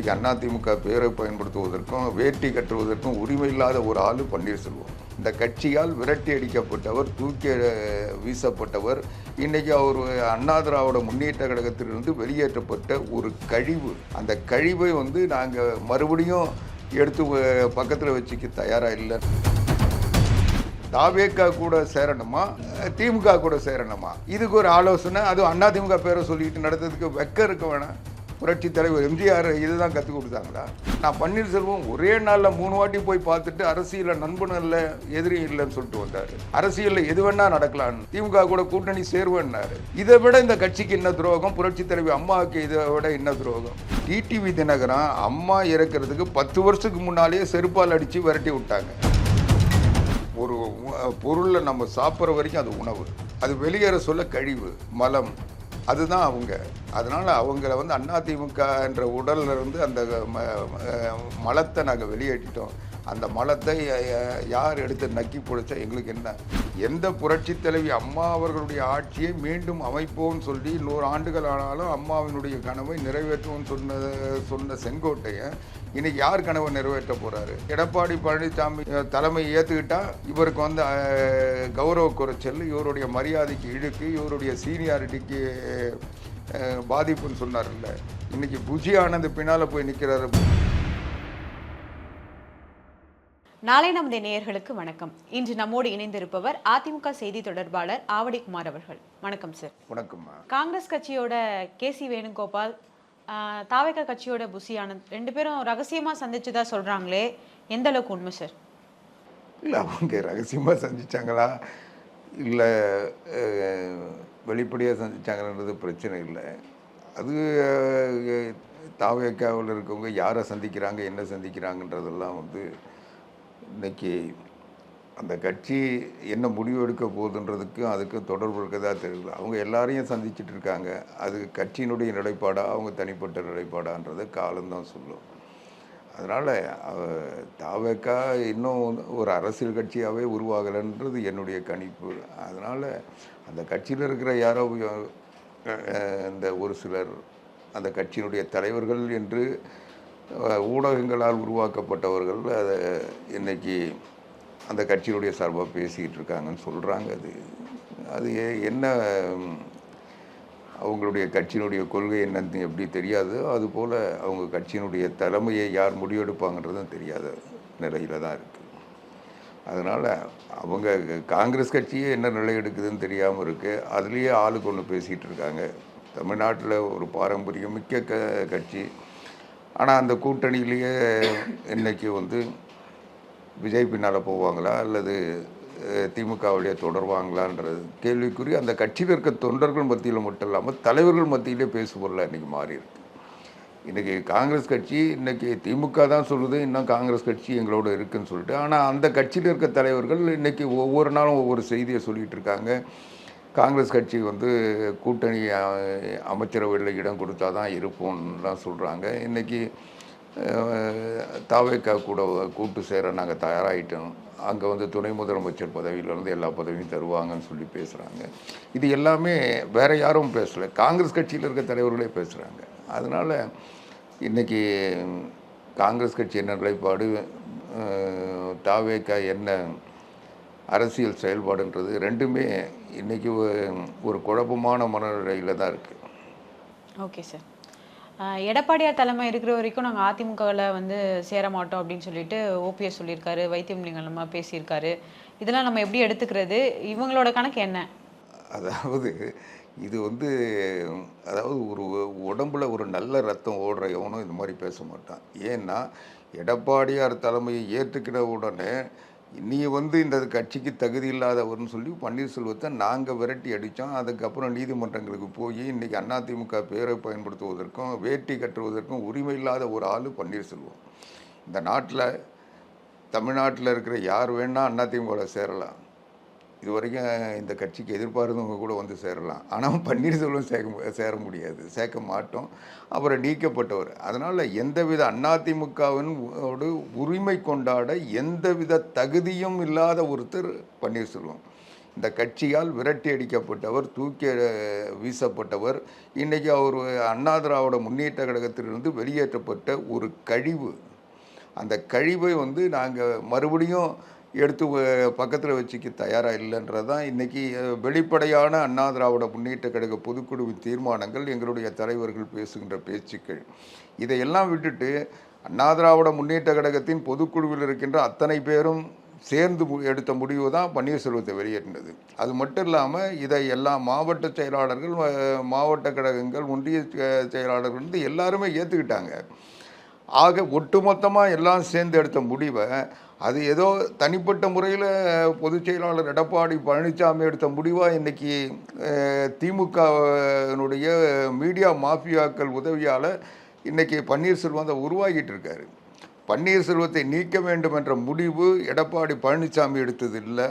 இன்றைக்கி அதிமுக பேரை பயன்படுத்துவதற்கும் வேட்டி கட்டுவதற்கும் உரிமை இல்லாத ஒரு ஆள் பன்னீர்செல்வம். இந்த கட்சியால் விரட்டி அடிக்கப்பட்டவர், தூக்கி வீசப்பட்டவர். இன்றைக்கி அவர் அண்ணா திராவிட முன்னேற்ற கழகத்திலிருந்து வெளியேற்றப்பட்ட ஒரு கழிவு. அந்த கழிவை நாங்கள் மறுபடியும் எடுத்து பக்கத்தில் வச்சுக்க தயாராக இல்லை. தாவேக்கா கூட சேரணுமா, திமுக கூட சேரணுமா, இதுக்கு ஒரு ஆலோசனை. அதுவும் அதிமுக பேரை சொல்லிட்டு நடத்துறதுக்கு வெக்க இருக்க வேணாம். புரட்சி தலைவர் எம்ஜிஆர் இதுதான் கற்றுக் கொடுத்தாங்களா? நான் பன்னீர்செல்வம் ஒரே நாளில் 3 வாட்டி போய் பார்த்துட்டு அரசியலில் நண்பன் இல்லை எதிரி இல்லைன்னு சொல்லிட்டு வந்தார். அரசியலில் எது வேணா நடக்கலான்னு, திமுக கூட கூட்டணி சேருவேன்னாரு. இதை விட இந்த கட்சிக்கு என்ன துரோகம்? புரட்சி தலைவர் அம்மாவுக்கு இதை விட என்ன துரோகம்? டிடிவி தினகரன் அம்மா இறக்கிறதுக்கு 10 வருஷத்துக்கு முன்னாலேயே செருப்பால் அடித்து விரட்டி விட்டாங்க. ஒரு பொருளை நம்ம சாப்பிட்ற வரைக்கும் அது உணவு, அது வெளியேற சொல்ல கழிவு, மலம், அதுதான் அவங்க. அதனால் அவங்கள அதிமுக என்ற உடல்ல இருந்து அந்த மலத்தை நாங்கள் வெளியேற்றிட்டோம். அந்த மலத்தை யார் எடுத்து நக்கி பிடிச்சா எங்களுக்கு என்ன? எந்த புரட்சி தலைவி அம்மா அவர்களுடைய ஆட்சியை மீண்டும் அமைப்போம்னு சொல்லி 100 ஆண்டுகள் ஆனாலும் அம்மாவினுடைய கனவை நிறைவேற்றுவோம்னு சொன்ன செங்கோட்டையன் இன்னைக்கு யார் கனவை நிறைவேற்ற போறாரு? எடப்பாடி பழனிசாமி தலைமை ஏற்றுக்கிட்டா இவருக்கு கௌரவ குறைச்சல், இவருடைய மரியாதைக்கு இழுக்கு, இவருடைய சீனியாரிட்டிக்கு பாதிப்புன்னு சொன்னார்ல. இன்னைக்கு புஜி ஆனந்த் பின்னால போய் நிற்கிறாரு. நாளை நமது நேயர்களுக்கு வணக்கம். இன்று நம்மோடு இணைந்திருப்பவர் அதிமுக செய்தி தொடர்பாளர் ஆவடி குமார் அவர்கள். வணக்கம் சார். வணக்கம். காங்கிரஸ் கட்சியோட கேசி வேணுகோபால், தாவேகா கட்சியோட புசி ஆனந்த் 2 பேரும் ரகசியமா சந்திச்சதா சொல்றாங்களே, எந்த அளவுக்கு உண்மை சார்? இல்லை, அவங்க ரகசியமாக சந்திச்சாங்களா இல்லை வெளிப்படையாக சந்திச்சாங்கன்றது பிரச்சனை இல்லை. அது தாவேக்காவில் இருக்கவங்க யாரை சந்திக்கிறாங்க, என்ன சந்திக்கிறாங்கன்றதெல்லாம் இன்னைக்கு அந்த கட்சி என்ன முடிவு எடுக்க போகுதுன்றதுக்கும் அதுக்கும் தொடர்பு இருக்கதா தெரியல. அவங்க எல்லாரையும் சந்திச்சுட்டு இருக்காங்க. அது கட்சியினுடைய நிலைப்பாடா அவங்க தனிப்பட்ட நிலைப்பாடான்றதை காலம்தான் சொல்லும். அதனால் தாவேக்கா இன்னும் ஒரு அரசியல் கட்சியாகவே உருவாகலைன்றது என்னுடைய கணிப்பு. அதனால் அந்த கட்சியில் இருக்கிற யாரோ இந்த ஒரு சிலர் அந்த கட்சியினுடைய தலைவர்கள் என்று ஊடகங்களால் உருவாக்கப்பட்டவர்கள் அதை இன்னைக்கு அந்த கட்சியினுடைய சார்பாக பேசிக்கிட்டு இருக்காங்கன்னு சொல்கிறாங்க. அது என்ன அவங்களுடைய கட்சியினுடைய கொள்கை என்னன்னு எப்படி தெரியாது, அதுபோல் அவங்க கட்சியினுடைய தலைமையை யார் முடிவெடுப்பாங்கன்றதும் தெரியாத நிலையில் தான் இருக்குது. அதனால் அவங்க காங்கிரஸ் கட்சியே என்ன நிலை எடுக்குதுன்னு தெரியாமல் இருக்குது. அதுலேயே ஆளுக்கு ஒன்று பேசிகிட்டு இருக்காங்க. தமிழ்நாட்டில் ஒரு பாரம்பரியம் மிக்க கட்சி. ஆனால் அந்த கூட்டணியிலேயே இன்றைக்கி விஜய் பின்னால் போவாங்களா அல்லது திமுகவுடைய தொடர்வாங்களான்றது கேள்விக்குறி. அந்த கட்சியில் இருக்க தொண்டர்கள் மத்தியில் மட்டும் இல்லாமல் தலைவர்கள் மத்தியிலே பேசுபொருளாக இன்றைக்கி மாறி இருக்கு. இன்றைக்கி காங்கிரஸ் கட்சி இன்றைக்கி திமுக தான் சொல்லுது இன்னும் காங்கிரஸ் கட்சி எங்களோட இருக்குதுன்னு சொல்லிட்டு. ஆனால் அந்த கட்சியில் இருக்க தலைவர்கள் இன்றைக்கி ஒவ்வொரு நாளும் ஒவ்வொரு செய்தியை சொல்லிகிட்டு இருக்காங்க. காங்கிரஸ் கட்சி கூட்டணி அமைச்சரவையில் இடம் கொடுத்தா தான் இருப்போம்லாம் சொல்கிறாங்க. இன்றைக்கி தாவேக்கா கூட கூட்டு சேர நாங்கள் தயாராகிட்டோம், அங்கே துணை முதலமைச்சர் பதவியிலேருந்து எல்லா பதவியும் தருவாங்கன்னு சொல்லி பேசுகிறாங்க. இது எல்லாமே வேறு யாரும் பேசலை, காங்கிரஸ் கட்சியில் இருக்க தலைவர்களே பேசுகிறாங்க. அதனால் இன்றைக்கி காங்கிரஸ் கட்சி என்ன நிலைப்பாடு, தாவேக்கா என்ன அரசியல் செயல்பாடுன்றது ரெண்டுமே இன்றைக்கி ஒரு குழப்பமான மனநிலையில் தான் இருக்குது. Okay sir. எடப்பாடியார் தலைமை இருக்கிற வரைக்கும் நாங்கள் அதிமுகவில் சேர மாட்டோம் அப்படின்னு சொல்லிட்டு ஓபிஎஸ் சொல்லியிருக்காரு, வைத்தியலிங்கம்மா பேசியிருக்காரு. இதெல்லாம் நம்ம எப்படி எடுத்துக்கிறது? இவங்களோட கணக்கு என்ன? அதாவது இது அதாவது ஒரு உடம்புல ஒரு நல்ல ரத்தம் ஓடுற எவனும் இந்த மாதிரி பேச மாட்டான். ஏன்னா எடப்பாடியார் தலைமையை ஏற்றுக்கிற உடனே நீ இந்த கட்சிக்கு தகுதி இல்லாதவர்னு சொல்லி பன்னீர்செல்வத்தை நாங்கள் விரட்டி அடித்தோம். அதுக்கப்புறம் நீதிமன்றங்களுக்கு போய் இன்றைக்கி அதிமுக பேரை பயன்படுத்துவதற்கும் வேட்டி கட்டுவதற்கும் உரிமை இல்லாத ஒரு ஆள் பன்னீர்செல்வம். இந்த நாட்டில் தமிழ்நாட்டில் இருக்கிற யார் வேணால் அதிமுகவில் சேரலாம். இது வரைக்கும் இந்த கட்சிக்கு எதிர்பார்த்தவங்க கூட சேரலாம். ஆனால் பன்னீர்செல்வம் சேர முடியாது, சேர்க்க மாட்டோம். அப்புறம் நீக்கப்பட்டவர். அதனால் எந்தவித அதிமுகவினோடு உரிமை கொண்டாட எந்தவித தகுதியும் இல்லாத ஒருத்தர் பன்னீர்செல்வம். இந்த கட்சியால் விரட்டி அடிக்கப்பட்டவர், தூக்கி வீசப்பட்டவர். இன்றைக்கி அவர் அண்ணா திராவிட முன்னேற்ற கழகத்திலிருந்து வெளியேற்றப்பட்ட ஒரு கழிவு. அந்த கழிவை வந்து நாங்கள் மறுபடியும் எடுத்து பக்கத்தில் வச்சுக்க தயாராக இல்லைன்றது தான் இன்றைக்கி வெளிப்படையான அண்ணா திராவிட முன்னேற்ற கழக பொதுக்குழுவின் தீர்மானங்கள், எங்களுடைய தலைவர்கள் பேசுகின்ற பேச்சுக்கள். இதையெல்லாம் விட்டுட்டு அண்ணா திராவிட முன்னேற்ற கழகத்தின் பொதுக்குழுவில் இருக்கின்ற அத்தனை பேரும் சேர்ந்து எடுத்த முடிவு தான் பன்னீர்செல்வத்தை வெளியேற்றினது. அது மட்டும் இல்லாமல் இதை எல்லா மாவட்ட செயலாளர்கள், மாவட்ட கழகங்கள், ஒன்றிய செயலாளர்கள் வந்து எல்லாருமே ஏற்றுக்கிட்டாங்க. ஆக ஒட்டுமொத்தமாக எல்லாம் சேர்ந்து எடுத்த முடிவை அது ஏதோ தனிப்பட்ட முறையில் பொதுச் செயலாளர் எடப்பாடி பழனிசாமி எடுத்த முடிவாக இன்றைக்கி திமுகவினுடைய மீடியா மாஃபியாக்கள் உதவியால் இன்றைக்கி பன்னீர்செல்வம் அதை உருவாகிட்டு இருக்காரு. பன்னீர்செல்வத்தை நீக்க வேண்டும் என்ற முடிவு எடப்பாடி பழனிசாமி எடுத்தது இல்லை,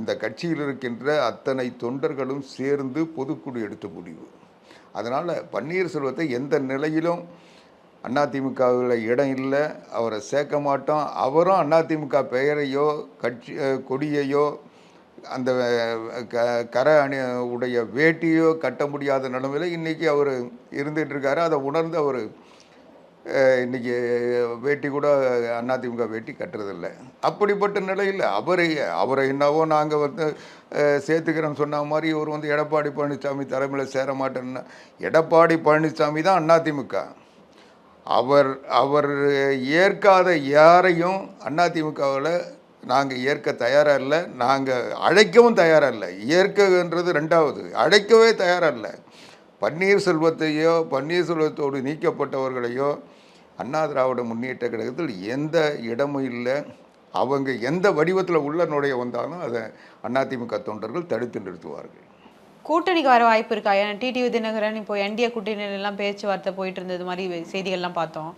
இந்த கட்சியில் இருக்கின்ற அத்தனை தொண்டர்களும் சேர்ந்து பொதுக்குழு எடுத்த முடிவு. அதனால் பன்னீர்செல்வத்தை எந்த நிலையிலும் அதிமுகவில் இடம் இல்லை, அவரை சேர்க்க மாட்டோம். அவரும் அதிமுக பெயரையோ கட்சி கொடியையோ அந்த கர அணி உடைய வேட்டியோ கட்ட முடியாத நிலைமையில் இன்றைக்கி அவர் இருந்துகிட்ருக்காரு. அதை உணர்ந்து அவர் இன்றைக்கி வேட்டி கூட அதிமுக வேட்டி கட்டுறதில்லை. அப்படிப்பட்ட நிலையில் அவரை என்னவோ நாங்கள் வந்து சேர்த்துக்கிறோன்னு சொன்ன மாதிரி இவர் வந்து எடப்பாடி பழனிசாமி தலைமையில் சேர மாட்டேன்னு. எடப்பாடி பழனிசாமி தான் அதிமுக. அவர் ஏற்காத யாரையும் அதிமுகவில் நாங்கள் ஏற்க தயாராக இல்லை, நாங்கள் அழைக்கவும் தயாராக இல்லை. ஏற்கன்றது ரெண்டாவது, அழைக்கவே தயாராக இல்லை. பன்னீர்செல்வத்தோடு நீக்கப்பட்டவர்களையோ அண்ணா திராவிட முன்னேற்ற கழகத்தில் எந்த இடமும் இல்லை. அவங்க எந்த வடிவத்தில் உள்ள நுழைய வந்தாலும் அதை அதிமுக தொண்டர்கள் தடுத்து நிறுத்துவார்கள். கூட்டணிக்கு வர வாய்ப்பு இருக்கா? ஏன்னா டிடிவி தினகரன் இப்போ என்டிஏ கூட்டணியெல்லாம் பேச்சுவார்த்தை போயிட்டு இருந்தது மாதிரி செய்திகள்லாம் பார்த்தோம்.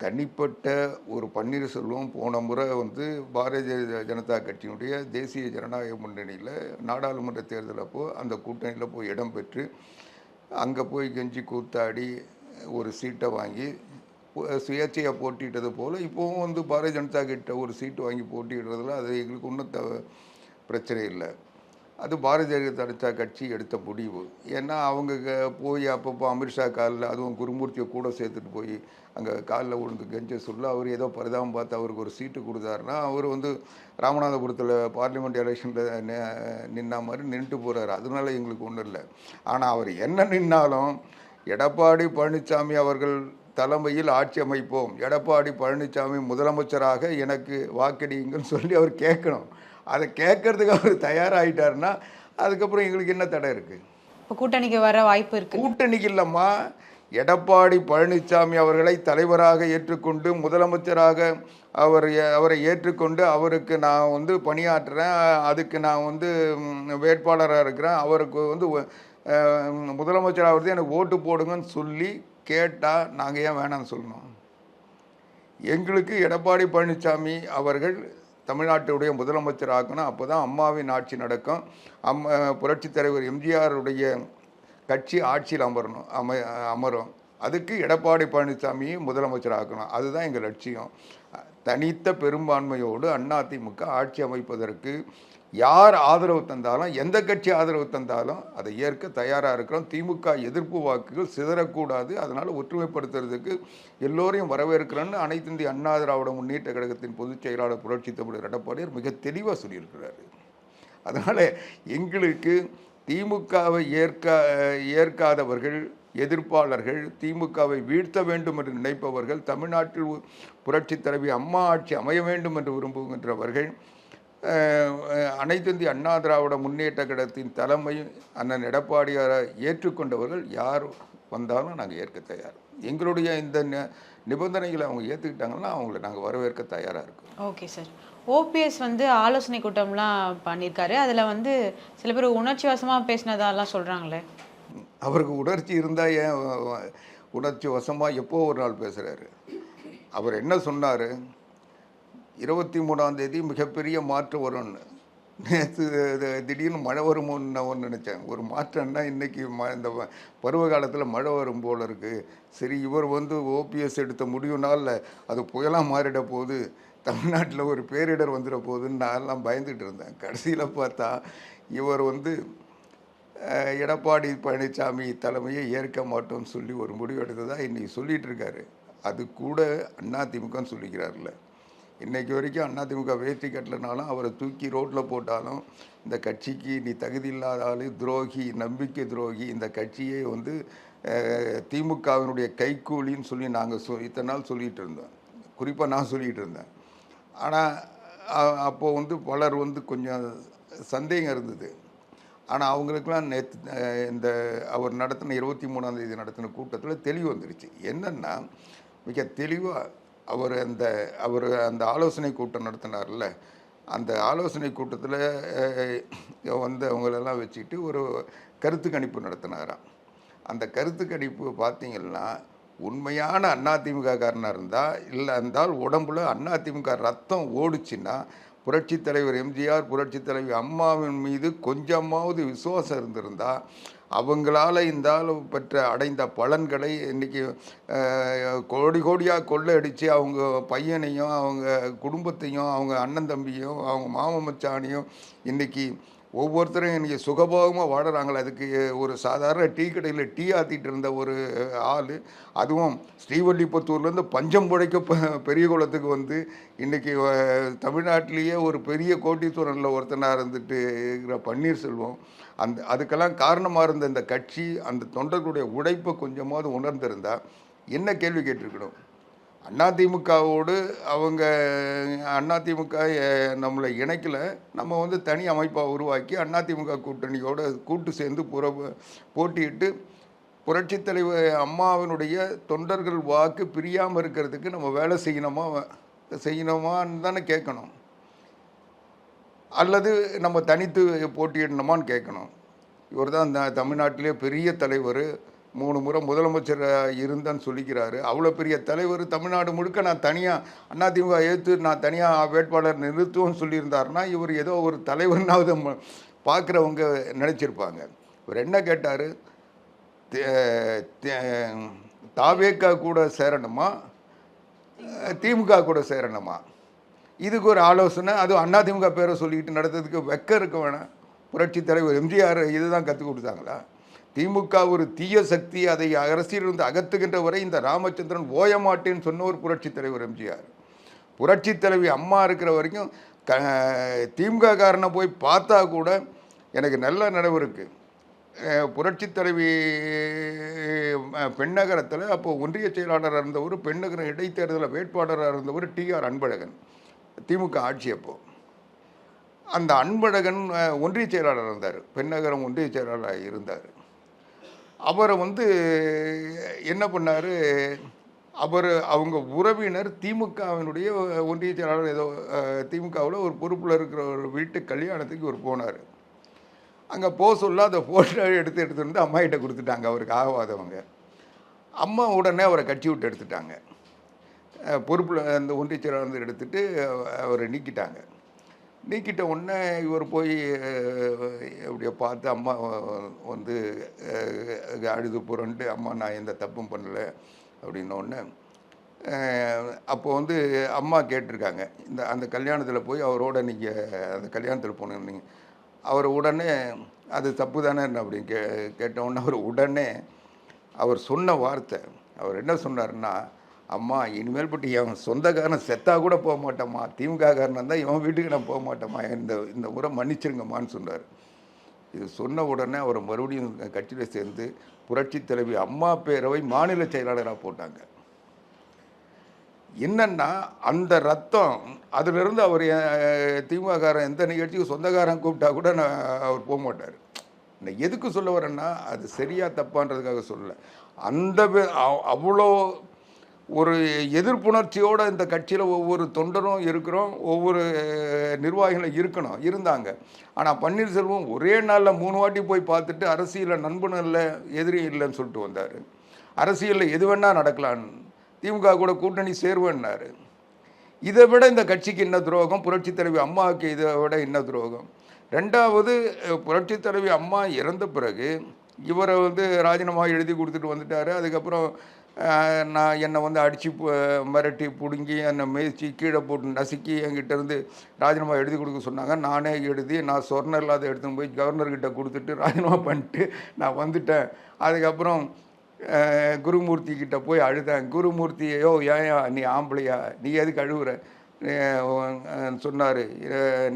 தனிப்பட்ட ஒரு பன்னீர்செல்வம் போன முறை வந்து பாரதிய ஜனதா கட்சியினுடைய தேசிய ஜனநாயக முன்னணியில் நாடாளுமன்ற தேர்தல் அப்போது அந்த கூட்டணியில் போய் இடம் பெற்று அங்கே போய் கெஞ்சி கூத்தாடி ஒரு சீட்டை வாங்கி சுயேட்சையாக போட்டியிட்டது போல் இப்போவும் வந்து பாரதிய ஜனதா கிட்ட ஒரு சீட்டு வாங்கி போட்டியிடுறதுல அது எங்களுக்கு ஒன்றும் பிரச்சனை இல்லை. அது பாரதிய ஜனதா கட்சி எடுத்த முடிவு. ஏன்னா அவங்க போய் அப்பப்போ அமித்ஷா காலில், அதுவும் குருமூர்த்தியை கூட சேர்த்துட்டு போய் அங்கே காலில் விழுந்து கெஞ்ச சொல்ல அவர் ஏதோ பரிதாபம் பார்த்து அவருக்கு ஒரு சீட்டு கொடுத்தாருன்னா அவர் வந்து ராமநாதபுரத்தில் பார்லிமெண்ட் எலெக்ஷனில் நின்ன மாதிரி நின்றுட்டு போகிறாரு. அதனால எங்களுக்கு ஒன்றும் இல்லை. ஆனால் அவர் என்ன நின்னாலும் எடப்பாடி பழனிசாமி அவர்கள் தலைமையில் ஆட்சி அமைப்போம், எடப்பாடி பழனிசாமி முதலமைச்சராக எனக்கு வாக்களியுங்கன்னு சொல்லி அவர் கேட்கணும். அதை கேட்கறதுக்கு அவர் தயாராகிட்டாருன்னா அதுக்கப்புறம் எங்களுக்கு என்ன தடை இருக்குது? இப்போ கூட்டணிக்கு வர வாய்ப்பு இருக்குது. கூட்டணிக்கு இல்லைம்மா, எடப்பாடி பழனிசாமி அவர்களை தலைவராக ஏற்றுக்கொண்டு முதலமைச்சராக அவரை ஏற்றுக்கொண்டு அவருக்கு நான் வந்து பணியாற்றுறேன், அதுக்கு நான் வந்து வேட்பாளராக இருக்கிறேன், அவருக்கு வந்து முதலமைச்சராகிறது எனக்கு ஓட்டு போடுங்கன்னு சொல்லி கேட்டால் நாங்கள் ஏன் வேணாம்னு சொல்லணும்? எங்களுக்கு எடப்பாடி பழனிசாமி அவர்கள் தமிழ்நாட்டுடைய முதலமைச்சர் ஆக்கணும். அப்போ தான் அம்மாவின் ஆட்சி நடக்கும். புரட்சித் தலைவர் எம்ஜிஆருடைய கட்சி ஆட்சியில் அமரும். அதுக்கு எடப்பாடி பழனிசாமியை முதலமைச்சர் ஆக்கணும். அதுதான் எங்கள் லட்சியம். தனித்த பெரும்பான்மையோடு அதிமுக ஆட்சி அமைப்பதற்கு யார் ஆதரவு தந்தாலும், எந்த கட்சி ஆதரவு தந்தாலும் அதை ஏற்க தயாராக இருக்கிறோம். திமுக எதிர்ப்பு வாக்குகள் சிதறக்கூடாது, அதனால் ஒற்றுமைப்படுத்துறதுக்கு எல்லோரையும் வரவேற்கிறோன்னு அனைத்து இந்திய அண்ணா திராவிட முன்னேற்ற கழகத்தின் பொதுச் செயலாளர் புரட்சி தமிழர் எடப்பாடியார் மிக தெளிவாக சொல்லியிருக்கிறாரு. அதனால் எங்களுக்கு திமுகவை ஏற்காதவர்கள், எதிர்ப்பாளர்கள், திமுகவை வீழ்த்த வேண்டும் என்று நினைப்பவர்கள், தமிழ்நாட்டில் புரட்சி தலைவி அம்மா ஆட்சி அமைய வேண்டும் என்று விரும்புகின்றவர்கள், அனைத்து இந்திய அண்ணா திராவிட முன்னேற்ற கழகத்தின் தலைமை அண்ணன் எடப்பாடியாரை ஏற்றுக்கொண்டவர்கள் யார் வந்தாலும் நாங்கள் ஏற்க தயார். எங்களுடைய இந்த நிபந்தனைகளை அவங்க ஏற்றுக்கிட்டாங்கன்னா அவங்கள நாங்கள் வரவேற்க தயாராக இருக்கோம். Okay sir. ஓபிஎஸ் வந்து ஆலோசனை கூட்டம்லாம் பண்ணியிருக்காரு. அதில் வந்து சில பேர் உணர்ச்சி வசமாக பேசினதாலாம் சொல்கிறாங்களே. அவருக்கு உணர்ச்சி இருந்தால் ஏன் உணர்ச்சி வசமாக எப்போ ஒரு நாள் பேசுகிறாரு? அவர் என்ன சொன்னார்? 23ஆம் தேதி மிகப்பெரிய மாற்றம் வரும்னு. நேற்று திடீர்னு மழை வருமோன்னு நான் நினச்சேன். ஒரு மாற்றம்னா இன்றைக்கி இந்த பருவ காலத்தில் மழை வரும் போல் இருக்குது. சரி, இவர் வந்து ஓபிஎஸ் எடுத்த முடிவுனால் அது புயலாக மாறிட போகுது, தமிழ்நாட்டில் ஒரு பேரிடர் வந்துட போகுதுன்னு நான்லாம் பயந்துட்டு இருந்தேன். கடைசியில் பார்த்தா இவர் வந்து எடப்பாடி பழனிசாமி தலைமையை ஏற்க மாட்டோம்னு சொல்லி ஒரு முடிவு எடுத்ததா இன்றைக்கி சொல்லிகிட்டு இருக்காரு. அது கூட அதிமுகன்னு சொல்லிக்கிறார்ல. இன்றைக்கி வரைக்கும் அதிமுக வேஷ்டி கட்டலைனாலும் அவரை தூக்கி ரோட்டில் போட்டாலும் இந்த கட்சிக்கு நீ தகுதி இல்லாத ஆள், துரோகி, நம்பிக்கை துரோகி, இந்த கட்சியை வந்து திமுகவினுடைய கைக்கூலின்னு சொல்லி நாங்கள் இத்தனை நாள் சொல்லிகிட்டு இருந்தோம். குறிப்பாக நான் சொல்லிகிட்டு இருந்தேன். ஆனால் அப்போது வந்து பலர் வந்து கொஞ்சம் சந்தேகம் இருந்தது. ஆனால் அவங்களுக்கெல்லாம் நேற்று இந்த அவர் நடத்தின 23ஆம் தேதி நடத்தின கூட்டத்தில் தெளிவு வந்துடுச்சு. என்னென்னா மிக தெளிவாக அவர் அந்த ஆலோசனை கூட்டம் நடத்தினார்ல, அந்த ஆலோசனை கூட்டத்தில் வந்து அவங்களெல்லாம் வச்சுக்கிட்டு ஒரு கருத்து கணிப்பு நடத்தினாராம். அந்த கருத்து கணிப்பு பார்த்திங்கன்னா உண்மையான அதிமுக காரனாக இருந்தால் இல்லை இருந்தால் உடம்புல அதிமுக ரத்தம் ஓடுச்சுன்னா புரட்சித் தலைவர் எம்ஜிஆர், புரட்சித் தலைவி அம்மாவின் மீது கொஞ்சமாவது விசுவாசம் இருந்திருந்தால் அவங்களால இந்த பெற்ற அடைந்த பலன்களை இன்றைக்கி கோடி கோடியாக கொள்ளையடித்து அவங்க பையனையும் அவங்க குடும்பத்தையும் அவங்க அண்ணன் தம்பியும் அவங்க மாமன் மச்சானையும் இன்றைக்கி ஒவ்வொருத்தரும் இன்றைக்கி சுகபோகமாக வாடுறாங்களே. அதுக்கு ஒரு சாதாரண டீ கடையில் டீ ஆற்றிட்டு இருந்த ஒரு ஆள், அதுவும் ஸ்ரீவல்லிபுத்தூர்லேருந்து பஞ்சம் புழைக்க பெரிய குளத்துக்கு வந்து இன்றைக்கி தமிழ்நாட்டிலேயே ஒரு பெரிய கோட்டீஸ்வரனில் ஒருத்தனாக இருந்துட்டு இருக்கிற பன்னீர்செல்வம், அதுக்கெல்லாம் காரணமாக இருந்த இந்த கட்சி அந்த தொண்டர்களுடைய உழைப்பை கொஞ்சமாவது உணர்ந்திருந்தால் என்ன கேள்வி கேட்டிருக்கணும்? அதிமுகவோடு அவங்க அதிமுக நம்மளை இணைக்கலை, நம்ம வந்து தனி அமைப்பாக உருவாக்கி அதிமுக கூட்டணியோடு கூட்டு சேர்ந்து போட்டியிட்டு புரட்சித் தலைவர் அம்மாவினுடைய தொண்டர்கள் வாக்கு பிரியாமல் இருக்கிறதுக்கு நம்ம வேலை செய்யணுமான்னு தானே கேட்கணும். அல்லது நம்ம தனித்து போட்டியிடணுமான்னு கேட்கணும். இவர் தான் தமிழ்நாட்டிலே பெரிய தலைவர், 3 முறை முதலமைச்சர் இருந்தேன்னு சொல்லிக்கிறாரு. அவ்வளோ பெரிய தலைவர் தமிழ்நாடு முழுக்க நான் தனியாக அதிமுக ஏற்று நான் தனியாக வேட்பாளர் நிறுத்துவோன்னு சொல்லியிருந்தாருன்னா இவர் ஏதோ ஒரு தலைவர்னாவது பார்க்குறவங்க நினச்சிருப்பாங்க. இவர் என்ன கேட்டார்? தாவேக்கா கூட சேரணுமா, திமுக கூட சேரணுமா? இதுக்கு ஒரு ஆலோசனை, அதுவும் அதிமுக பேரை சொல்லிக்கிட்டு நடத்துறதுக்கு வெக்கம் இருக்க வேணாம். புரட்சித் தலைவர் எம்ஜிஆர் இதுதான் கற்றுக் கொடுத்தாங்களா? திமுக ஒரு தீய சக்தி, அதை அரசியலிருந்து அகற்றுகின்ற வரை இந்த ராமச்சந்திரன் ஓயமாட்டேன்னு சொன்ன ஒரு புரட்சித் தலைவர் எம்ஜிஆர். புரட்சித் தலைவி அம்மா இருக்கிற வரைக்கும் திமுக காரனை போய் பார்த்தா கூட எனக்கு நல்ல நினைவு இருக்குது. புரட்சித் தலைவி பெண்ணகரத்தில் அப்போது ஒன்றிய செயலாளராக இருந்தவர், பெண்ணகரம் இடைத்தேர்தலில் வேட்பாளராக இருந்தவர் டிஆர் அன்பழகன். திமுக ஆட்சி அப்போது அந்த அன்பழகன் ஒன்றிய செயலாளர் இருந்தார், பெண்ணகரம் ஒன்றிய செயலாளராக இருந்தார். அவரை வந்து என்ன பண்ணார், அவங்க உறவினர் திமுகவினுடைய ஒன்றிய செயலாளர் ஏதோ திமுகவில் ஒரு பொறுப்பில் இருக்கிற ஒரு வீட்டு கல்யாணத்துக்கு ஒரு போனார். அங்கே போக சொல்ல அந்த ஃபோட்டோ எடுத்து வந்து அம்மா கிட்ட கொடுத்துட்டாங்க. அவருக்கு ஆகாதவங்க அம்மா உடனே அவரை கட்சி விட்டு எடுத்துட்டாங்க. பொறுப்பில் அந்த ஒன்றிய செயலாளர் எடுத்துகிட்டு அவரை நீக்கிட்ட உடனே இவர் போய் அப்படியே பார்த்து அம்மா வந்து அழுது புரண்டு, அம்மா நான் எந்த தப்பும் பண்ணலை அப்படின்னோடனே அப்போ வந்து அம்மா கேட்டிருக்காங்க, அந்த கல்யாணத்தில் போய் அவரோட நீங்கள் அந்த கல்யாணத்தில் போனீங்க, அவர் உடனே அது தப்பு தானே அப்படின்னு கேட்டவுடனே அவர் சொன்ன வார்த்தை, அவர் என்ன சொன்னார்னா, அம்மா இனிமேல் பட்டு என் சொந்தக்காரன் செத்தா கூட போக மாட்டேம்மா, திமுக காரனாக இருந்தால் இவன் வீட்டுக்கு நான் போக மாட்டேம்மா, இந்த முறை மன்னிச்சிருங்கம்மான்னு சொன்னார். இது சொன்ன உடனே அவர் மறுபடியும் கட்சியில் சேர்ந்து புரட்சித் தலைவி அம்மா பேரவை மாநில செயலாளராக போட்டாங்க. என்னன்னா அந்த ரத்தம் அதிலிருந்து அவர் திமுககாரன் எந்த நிகழ்ச்சிக்கு சொந்தக்காரன் கூப்பிட்டா கூட அவர் போக மாட்டார். நான் எதுக்கு சொல்ல வரேன்னா அது சரியா தப்பான்றதுக்காக சொல்லலை. அந்த அவ்வளோ ஒரு எதிர்ப்புணர்ச்சியோடு இந்த கட்சியில் ஒவ்வொரு தொண்டரும் இருக்கிறோம், ஒவ்வொரு நிர்வாகிகளும் இருந்தாங்க. ஆனால் பன்னீர்செல்வம் ஒரே நாளில் 3 வாட்டி போய் பார்த்துட்டு அரசியலில் நண்பனும் இல்லை எதிரி இல்லைன்னு சொல்லிட்டு வந்தார். அரசியலில் எது வேணால் நடக்கலான்னு, திமுக கூட கூட்டணி சேருவேன்னாரு. இதை விட இந்த கட்சிக்கு என்ன துரோகம், புரட்சித் தலைவி அம்மாவுக்கு இதை விட என்ன துரோகம்? ரெண்டாவது, புரட்சித் தலைவி அம்மா இறந்த பிறகு இவரை வந்து ராஜினாமா எழுதி கொடுத்துட்டு வந்துட்டார். அதுக்கப்புறம் நான் என்னை வந்து அடித்து மிரட்டி பிடுங்கி என்னை மேய்ச்சி கீழே போட்டு நசுக்கி என்கிட்ட இருந்து ராஜினாமா எழுதி கொடுக்க சொன்னாங்க. நானே எழுதி நான் சொர்ணம் இல்லாத எடுத்துன்னு போய் கவர்னர்கிட்ட கொடுத்துட்டு ராஜினாமா பண்ணிட்டு நான் வந்துட்டேன். அதுக்கப்புறம் குருமூர்த்தி கிட்ட போய் அழுதேன். குருமூர்த்தியோ ஏன் நீ ஆம்பளையா, நீ எதுக்கு அழுகுற சொன்னார்.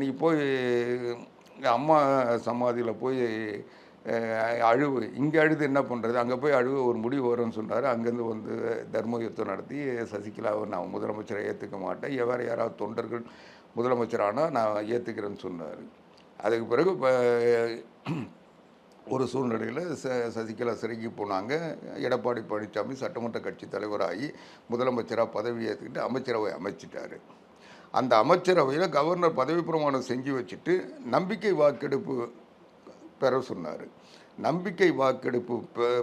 நீ போய் அம்மா சமாதியில் போய் அழுவு, இங்கே அழுது என்ன பண்ணுறது, அங்கே போய் அழுவு, ஒரு முடிவு வரும்னு சொன்னார். அங்கேருந்து வந்து தர்ம யுத்தம் நடத்தி சசிகலாவை நான் முதலமைச்சரை ஏற்றுக்க மாட்டேன், வேறு யாராவது தொண்டர்கள் முதலமைச்சரானால் நான் ஏற்றுக்கிறேன்னு சொன்னார். அதுக்கு பிறகு ஒரு சூழ்நிலையில் சசிகலா சிறைக்கு போனாங்க. எடப்பாடி பழனிசாமி சட்டமன்ற கட்சி தலைவராகி முதலமைச்சராக பதவி ஏற்றுக்கிட்டு அமைச்சரவை அமைச்சிட்டார். அந்த அமைச்சரவையில் கவர்னர் பதவி பிரமாணம் செஞ்சு வச்சுட்டு நம்பிக்கை வாக்கெடுப்பு பெற சொன்னார். நம்பிக்கை வாக்கெடுப்பு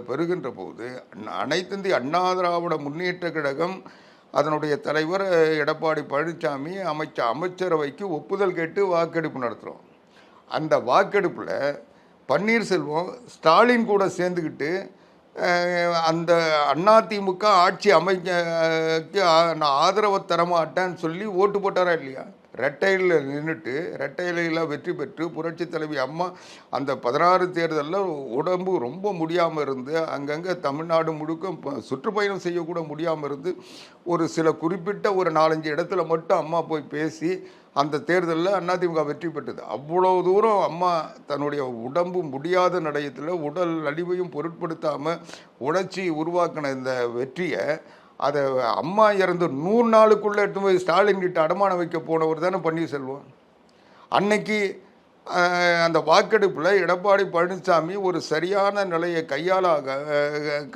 பெறுகின்ற போது அனைத்து இந்திய அண்ணா திராவிட முன்னேற்ற கழகம் அதனுடைய தலைவர் எடப்பாடி பழனிசாமி அமைச்சரவைக்கு ஒப்புதல் கேட்டு வாக்கெடுப்பு நடத்துகிறோம். அந்த வாக்கெடுப்பில் பன்னீர்செல்வம் ஸ்டாலின் கூட சேர்ந்துக்கிட்டு அந்த அதிமுக ஆட்சி அமைக்க நான் ஆதரவை தரமாட்டேன்னு சொல்லி ஓட்டு போட்டாரா இல்லையா? ரெட்டையில் நின்றுட்டு ரெட்டையில வெற்றி பெற்று புரட்சி தலைவி அம்மா அந்த 16 தேர்தலில் உடம்பு ரொம்ப முடியாமல் இருந்து அங்கங்கே தமிழ்நாடு முழுக்க சுற்றுப்பயணம் செய்யக்கூட முடியாமல் இருந்து ஒரு சில குறிப்பிட்ட ஒரு 4-5 இடத்துல மட்டும் அம்மா போய் பேசி அந்த தேர்தலில் அதிமுக வெற்றி பெற்றது. அவ்வளோ தூரம் அம்மா தன்னுடைய உடம்பு முடியாத நடையத்தில் உடல் அழிவையும் பொருட்படுத்தாமல் உழைச்சி உருவாக்கின இந்த வெற்றியை அதை அம்மா இறந்து 100 நாளுக்குள்ளே எடுத்து போய் ஸ்டாலின் கிட்ட அடமானம் வைக்க போனவர் தானே பன்னீர்செல்வம். அன்னைக்கு அந்த வாக்கெடுப்பில் எடப்பாடி பழனிசாமி ஒரு சரியான நிலையை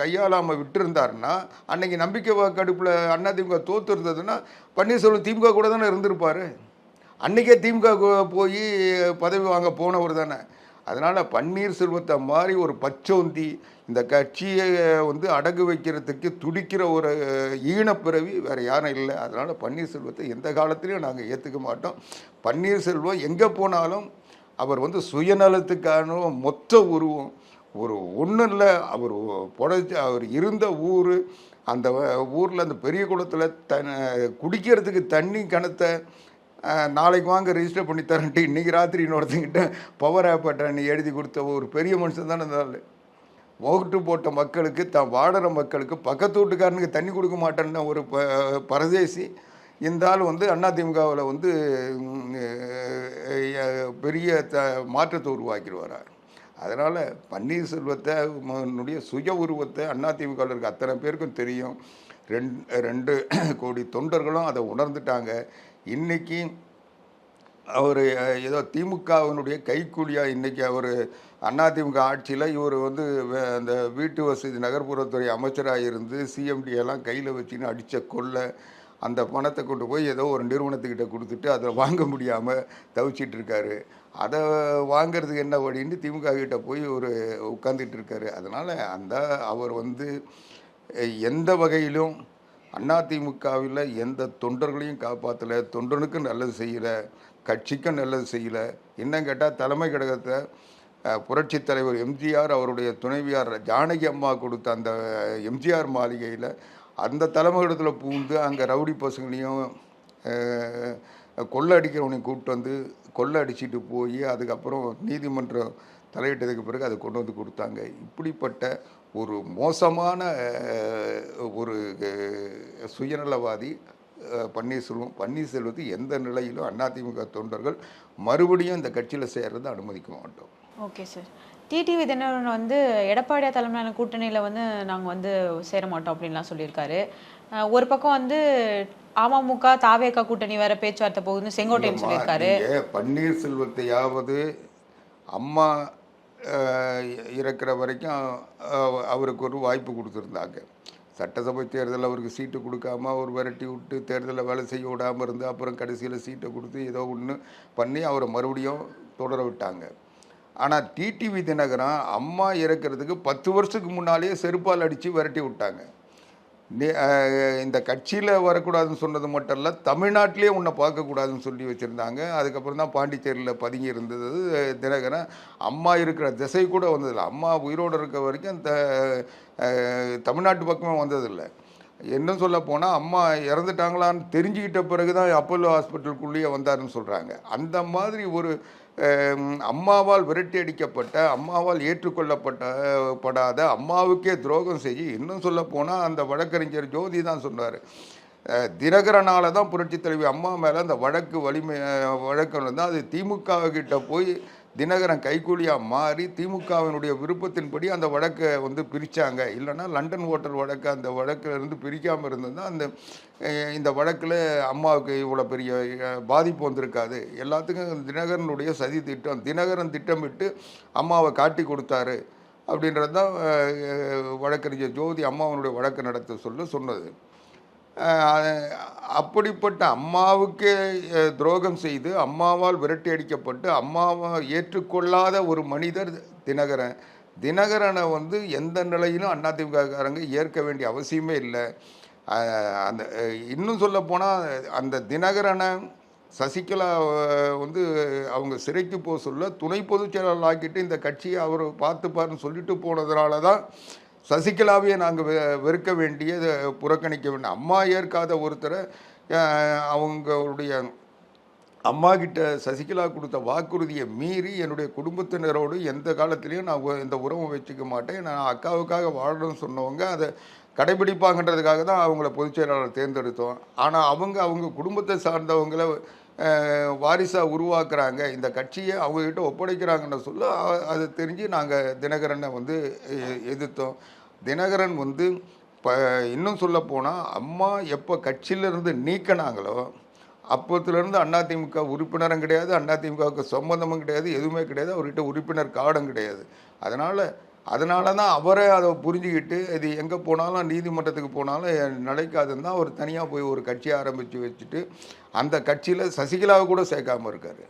கையாளாமல் விட்டுருந்தாருன்னா அன்னைக்கு நம்பிக்கை வாக்கெடுப்பில் அதிமுக தோற்று இருந்ததுன்னா பன்னீர்செல்வம் திமுக கூட தானே இருந்திருப்பார். அன்றைக்கே திமுக போய் பதவி வாங்க போனவர் தானே. அதனால் பன்னீர்செல்வத்தை மாதிரி ஒரு பச்சோந்தி இந்த கட்சியை வந்து அடகு வைக்கிறதுக்கு துடிக்கிற ஒரு ஈனப்பிறவி வேறு யாரும் இல்லை. அதனால் பன்னீர்செல்வத்தை எந்த காலத்துலேயும் நாங்கள் ஏற்றுக்க மாட்டோம். பன்னீர்செல்வம் எங்கே போனாலும் அவர் வந்து சுயநலத்துக்கான மொத்த உருவம். ஒரு ஒன்றும் இல்லை, அவர் அவர் இருந்த ஊர், அந்த ஊரில் அந்த பெரிய குளத்தில் குடிக்கிறதுக்கு தண்ணி கணத்தை நாளைக்கு வாங்க ரெஜிஸ்டர் பண்ணி தரேன்ட்டு இன்றைக்கி ராத்திரி இன்னொருத்தங்கிட்ட பவர் ஆப் நீ எழுதி கொடுத்த ஒரு பெரிய மனுஷன் தானே இருந்தாலும் ஓட்டு போட்ட மக்களுக்கு வாடுற மக்களுக்கு பக்கத்து வீட்டுக்காரனுக்கு தண்ணி கொடுக்க மாட்டேன்னு ஒரு பரதேசி இந்த ஆள் வந்து அதிமுகவில் வந்து பெரிய மாற்றத்தை உருவாக்கிடுவார். அதனால் பன்னீர்செல்வத்தை சுய உருவத்தை அதிமுகவில் இருக்க அத்தனை பேருக்கும் தெரியும். 2 கோடி தொண்டர்களும் அதை உணர்ந்துட்டாங்க. இன்றைக்கி அவர் ஏதோ திமுகவினுடைய கைக்கூலியாக இன்றைக்கி அவர் அதிமுக ஆட்சியில் இவர் வந்து அந்த வீட்டு வசதி நகர்ப்புறத்துறை அமைச்சராக இருந்து சிஎம்டியெல்லாம் கையில் வச்சுன்னு அடித்த கொள்ளை அந்த பணத்தை கொண்டு போய் ஏதோ ஒரு நிறுவனத்துக்கிட்ட கொடுத்துட்டு அதை வாங்க முடியாமல் தவிச்சிட்டு இருக்காரு. அதை வாங்கிறதுக்கு என்ன வழின்னு திமுக கிட்ட போய் ஒரு உட்காந்துட்டு இருக்காரு. அதனால் அவர் வந்து எந்த வகையிலும் அதிமுகவில் எந்த தொண்டர்களையும் காப்பாற்றலை, தொண்டனுக்கும் நல்லது செய்யலை, கட்சிக்கும் நல்லது செய்யலை. இன்னும் கேட்டால் தலைமை கழகத்தை புரட்சி தலைவர் எம்ஜிஆர் அவருடைய துணைவியார் ஜானகி அம்மா கொடுத்த அந்த எம்ஜிஆர் மாளிகையில் அந்த தலைமையிடத்தில் பூந்து அங்கே ரவுடி பசங்களையும் கொள்ளை அடிக்கிறவனையும் கூப்பிட்டு வந்து கொள்ளை அடிச்சுட்டு போய் அதுக்கப்புறம் நீதிமன்றம் தலையிட்டதுக்கு பிறகு அதை கொண்டு வந்து கொடுத்தாங்க. இப்படிப்பட்ட ஒரு மோசமான ஒரு சுயநலவாதி பன்னீர்செல்வத்தை எந்த நிலையிலும் அதிமுக தொண்டர்கள் மறுபடியும் இந்த கட்சியில் சேர்றதை அனுமதிக்க மாட்டோம். Okay sir. டிடிவி தினகரன் வந்து எடப்பாடியார் தலைமையிலான கூட்டணியில் வந்து நாங்கள் வந்து சேர மாட்டோம் அப்படின்லாம் சொல்லியிருக்காரு. ஒரு பக்கம் வந்து அமமுக தாவேகா கூட்டணி வேற பேச்சுவார்த்தை போகுதுன்னு செங்கோட்டையன் சொல்லியிருக்காரு. பன்னீர்செல்வத்தையாவது அம்மா இருக்கிற வரைக்கும் அவருக்கு ஒரு வாய்ப்பு கொடுத்துருந்தாங்க. சட்டசபை தேர்தலில் அவருக்கு சீட்டு கொடுக்காம அவர் விரட்டி விட்டு தேர்தலில் வேலை செய்ய விடாமல் இருந்து அப்புறம் கடைசியில் சீட்டை கொடுத்து ஏதோ ஒன்று பண்ணி அவரை மறுபடியும் தொடர விட்டாங்க. ஆனால் டிடிவி தினகரன் அம்மா இறக்கிறதுக்கு 10 வருஷத்துக்கு முன்னாலேயே செருப்பால் அடித்து விரட்டி விட்டாங்க. இந்த கட்சியில் வரக்கூடாதுன்னு சொன்னது மட்டும் இல்லை, தமிழ்நாட்டிலே உன்னை பார்க்கக்கூடாதுன்னு சொல்லி வச்சுருந்தாங்க. அதுக்கப்புறம் தான் பாண்டிச்சேரியில் பதுங்கி இருந்தது தினகரன். அம்மா இருக்கிற திசை கூட வந்ததில்லை. அம்மா உயிரோடு இருக்க வரைக்கும் தமிழ்நாட்டு பக்கமே வந்ததில்லை. என்ன சொல்ல போனால் அம்மா இறந்துட்டாங்களான்னு தெரிஞ்சுக்கிட்ட பிறகு தான் அப்போலோ ஹாஸ்பிட்டலுக்குள்ளேயே வந்தாருன்னு சொல்கிறாங்க. அந்த மாதிரி ஒரு அம்மாவால் விரட்டி அடிக்கப்பட்ட, அம்மாவால் ஏற்றுக்கொள்ளப்படாத அம்மாவுக்கே துரோகம் செய்ய, இன்னும் சொல்ல போனால் அந்த வழக்கறிஞர் ஜோதி தான் சொன்னார், தினகரனால தான் புரட்சித் தலைவி அம்மா மேலே அந்த வழக்கு வந்து அது திமுக கிட்ட போய் தினகரன் கைக்கூலியாக மாறி திமுகவினுடைய விருப்பத்தின்படி அந்த வழக்கை வந்து பிரித்தாங்க. இல்லைன்னா லண்டன் ஓட்டல் வழக்கு அந்த வழக்கில் இருந்து பிரிக்காமல் இருந்ததுன்னா இந்த வழக்கில் அம்மாவுக்கு இவ்வளோ பெரிய பாதிப்பு வந்திருக்காது. எல்லாத்துக்கும் தினகரனுடைய சதி திட்டம், தினகரன் திட்டமிட்டு அம்மாவை காட்டி கொடுத்தாரு அப்படின்றது தான் வழக்கறிஞர் ஜோதி அம்மாவனுடைய வழக்கு நடத்த சொன்னது. அப்படிப்பட்ட அம்மாவுக்கே துரோகம் செய்து அம்மாவால் விரட்டி அடிக்கப்பட்டு அம்மாவை ஏற்றுக்கொள்ளாத ஒரு மனிதர் தினகரனை வந்து எந்த நிலையிலும் அதிமுககாரங்க ஏற்க வேண்டிய அவசியமே இல்லை. அந்த இன்னும் சொல்ல போனால் அந்த தினகரனை சசிகலா வந்து அவங்க சிறைக்கு போக சொல்ல துணை பொதுச் செயலாளர் ஆக்கிட்டு இந்த கட்சியை அவர் பார்த்துப்பாருன்னு சொல்லிட்டு போனதுனால தான் சசிகலாவையே நாங்கள் வெறுக்க வேண்டிய புறக்கணிக்க வேண்டிய, அம்மா ஏற்காத ஒருத்தரை அவங்களுடைய அம்மா கிட்ட சசிகலா கொடுத்த வாக்குறுதியை மீறி என்னுடைய குடும்பத்தினரோடு எந்த காலத்துலேயும் நான் இந்த உறவை வச்சுக்க மாட்டேன், நான் அக்காவுக்காக வாழணும்னு சொன்னவங்க அதை கடைபிடிப்பாங்கன்றதுக்காக தான் அவங்கள பொதுச் செயலாளர் தேர்ந்தெடுத்தோம். ஆனால் அவங்க குடும்பத்தை சார்ந்தவங்களை வாரிசாக உருவாக்குறாங்க, இந்த கட்சியை அவங்கக்கிட்ட ஒப்படைக்கிறாங்கன்னு சொல்ல அதை தெரிஞ்சு நாங்கள் தினகரனை வந்து எதிர்த்தோம். தினகரன் வந்து இன்னும் சொல்ல போனால் அம்மா எப்போ கட்சியிலேருந்து நீக்கினாங்களோ அப்போத்துலேருந்து அதிமுக உறுப்பினரும் கிடையாது, அதிமுகவுக்கு சம்பந்தமும் கிடையாது, எதுவுமே கிடையாது, அவர்கிட்ட உறுப்பினர் கார்டும் கிடையாது. அதனால தான் அவரை அதை புரிஞ்சுக்கிட்டு இது எங்கே போனாலும் நீதிமன்றத்துக்கு போனாலும் நடக்காதுன்னு தான் அவர் தனியாக போய் ஒரு கட்சியை ஆரம்பித்து வச்சுட்டு அந்த கட்சியில் சசிகலாவை கூட சேர்க்காமல் இருக்கார்.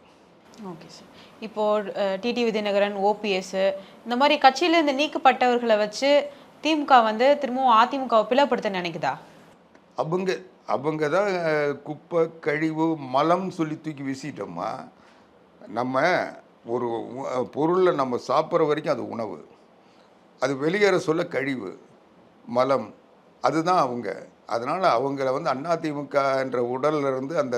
Okay sir. இப்போது டிடிவி தினகரன், ஓபிஎஸ் இந்த மாதிரி கட்சியிலேருந்து நீக்கப்பட்டவர்களை வச்சு திமுக வந்து திரும்பவும் அதிமுகவை பிளவுபடுத்த நினைக்குதா? அவங்க தான் குப்பை கழிவு மலம் சொல்லி தூக்கி வீசிட்டோமா. நம்ம ஒரு பொருளை நம்ம சாப்பிட்ற வரைக்கும் அது உணவு, அது வெளியேற சொல்ல கழிவு மலம், அதுதான் அவங்க. அதனால் அவங்கள வந்து அதிமுகன்ற உடல்லிருந்து அந்த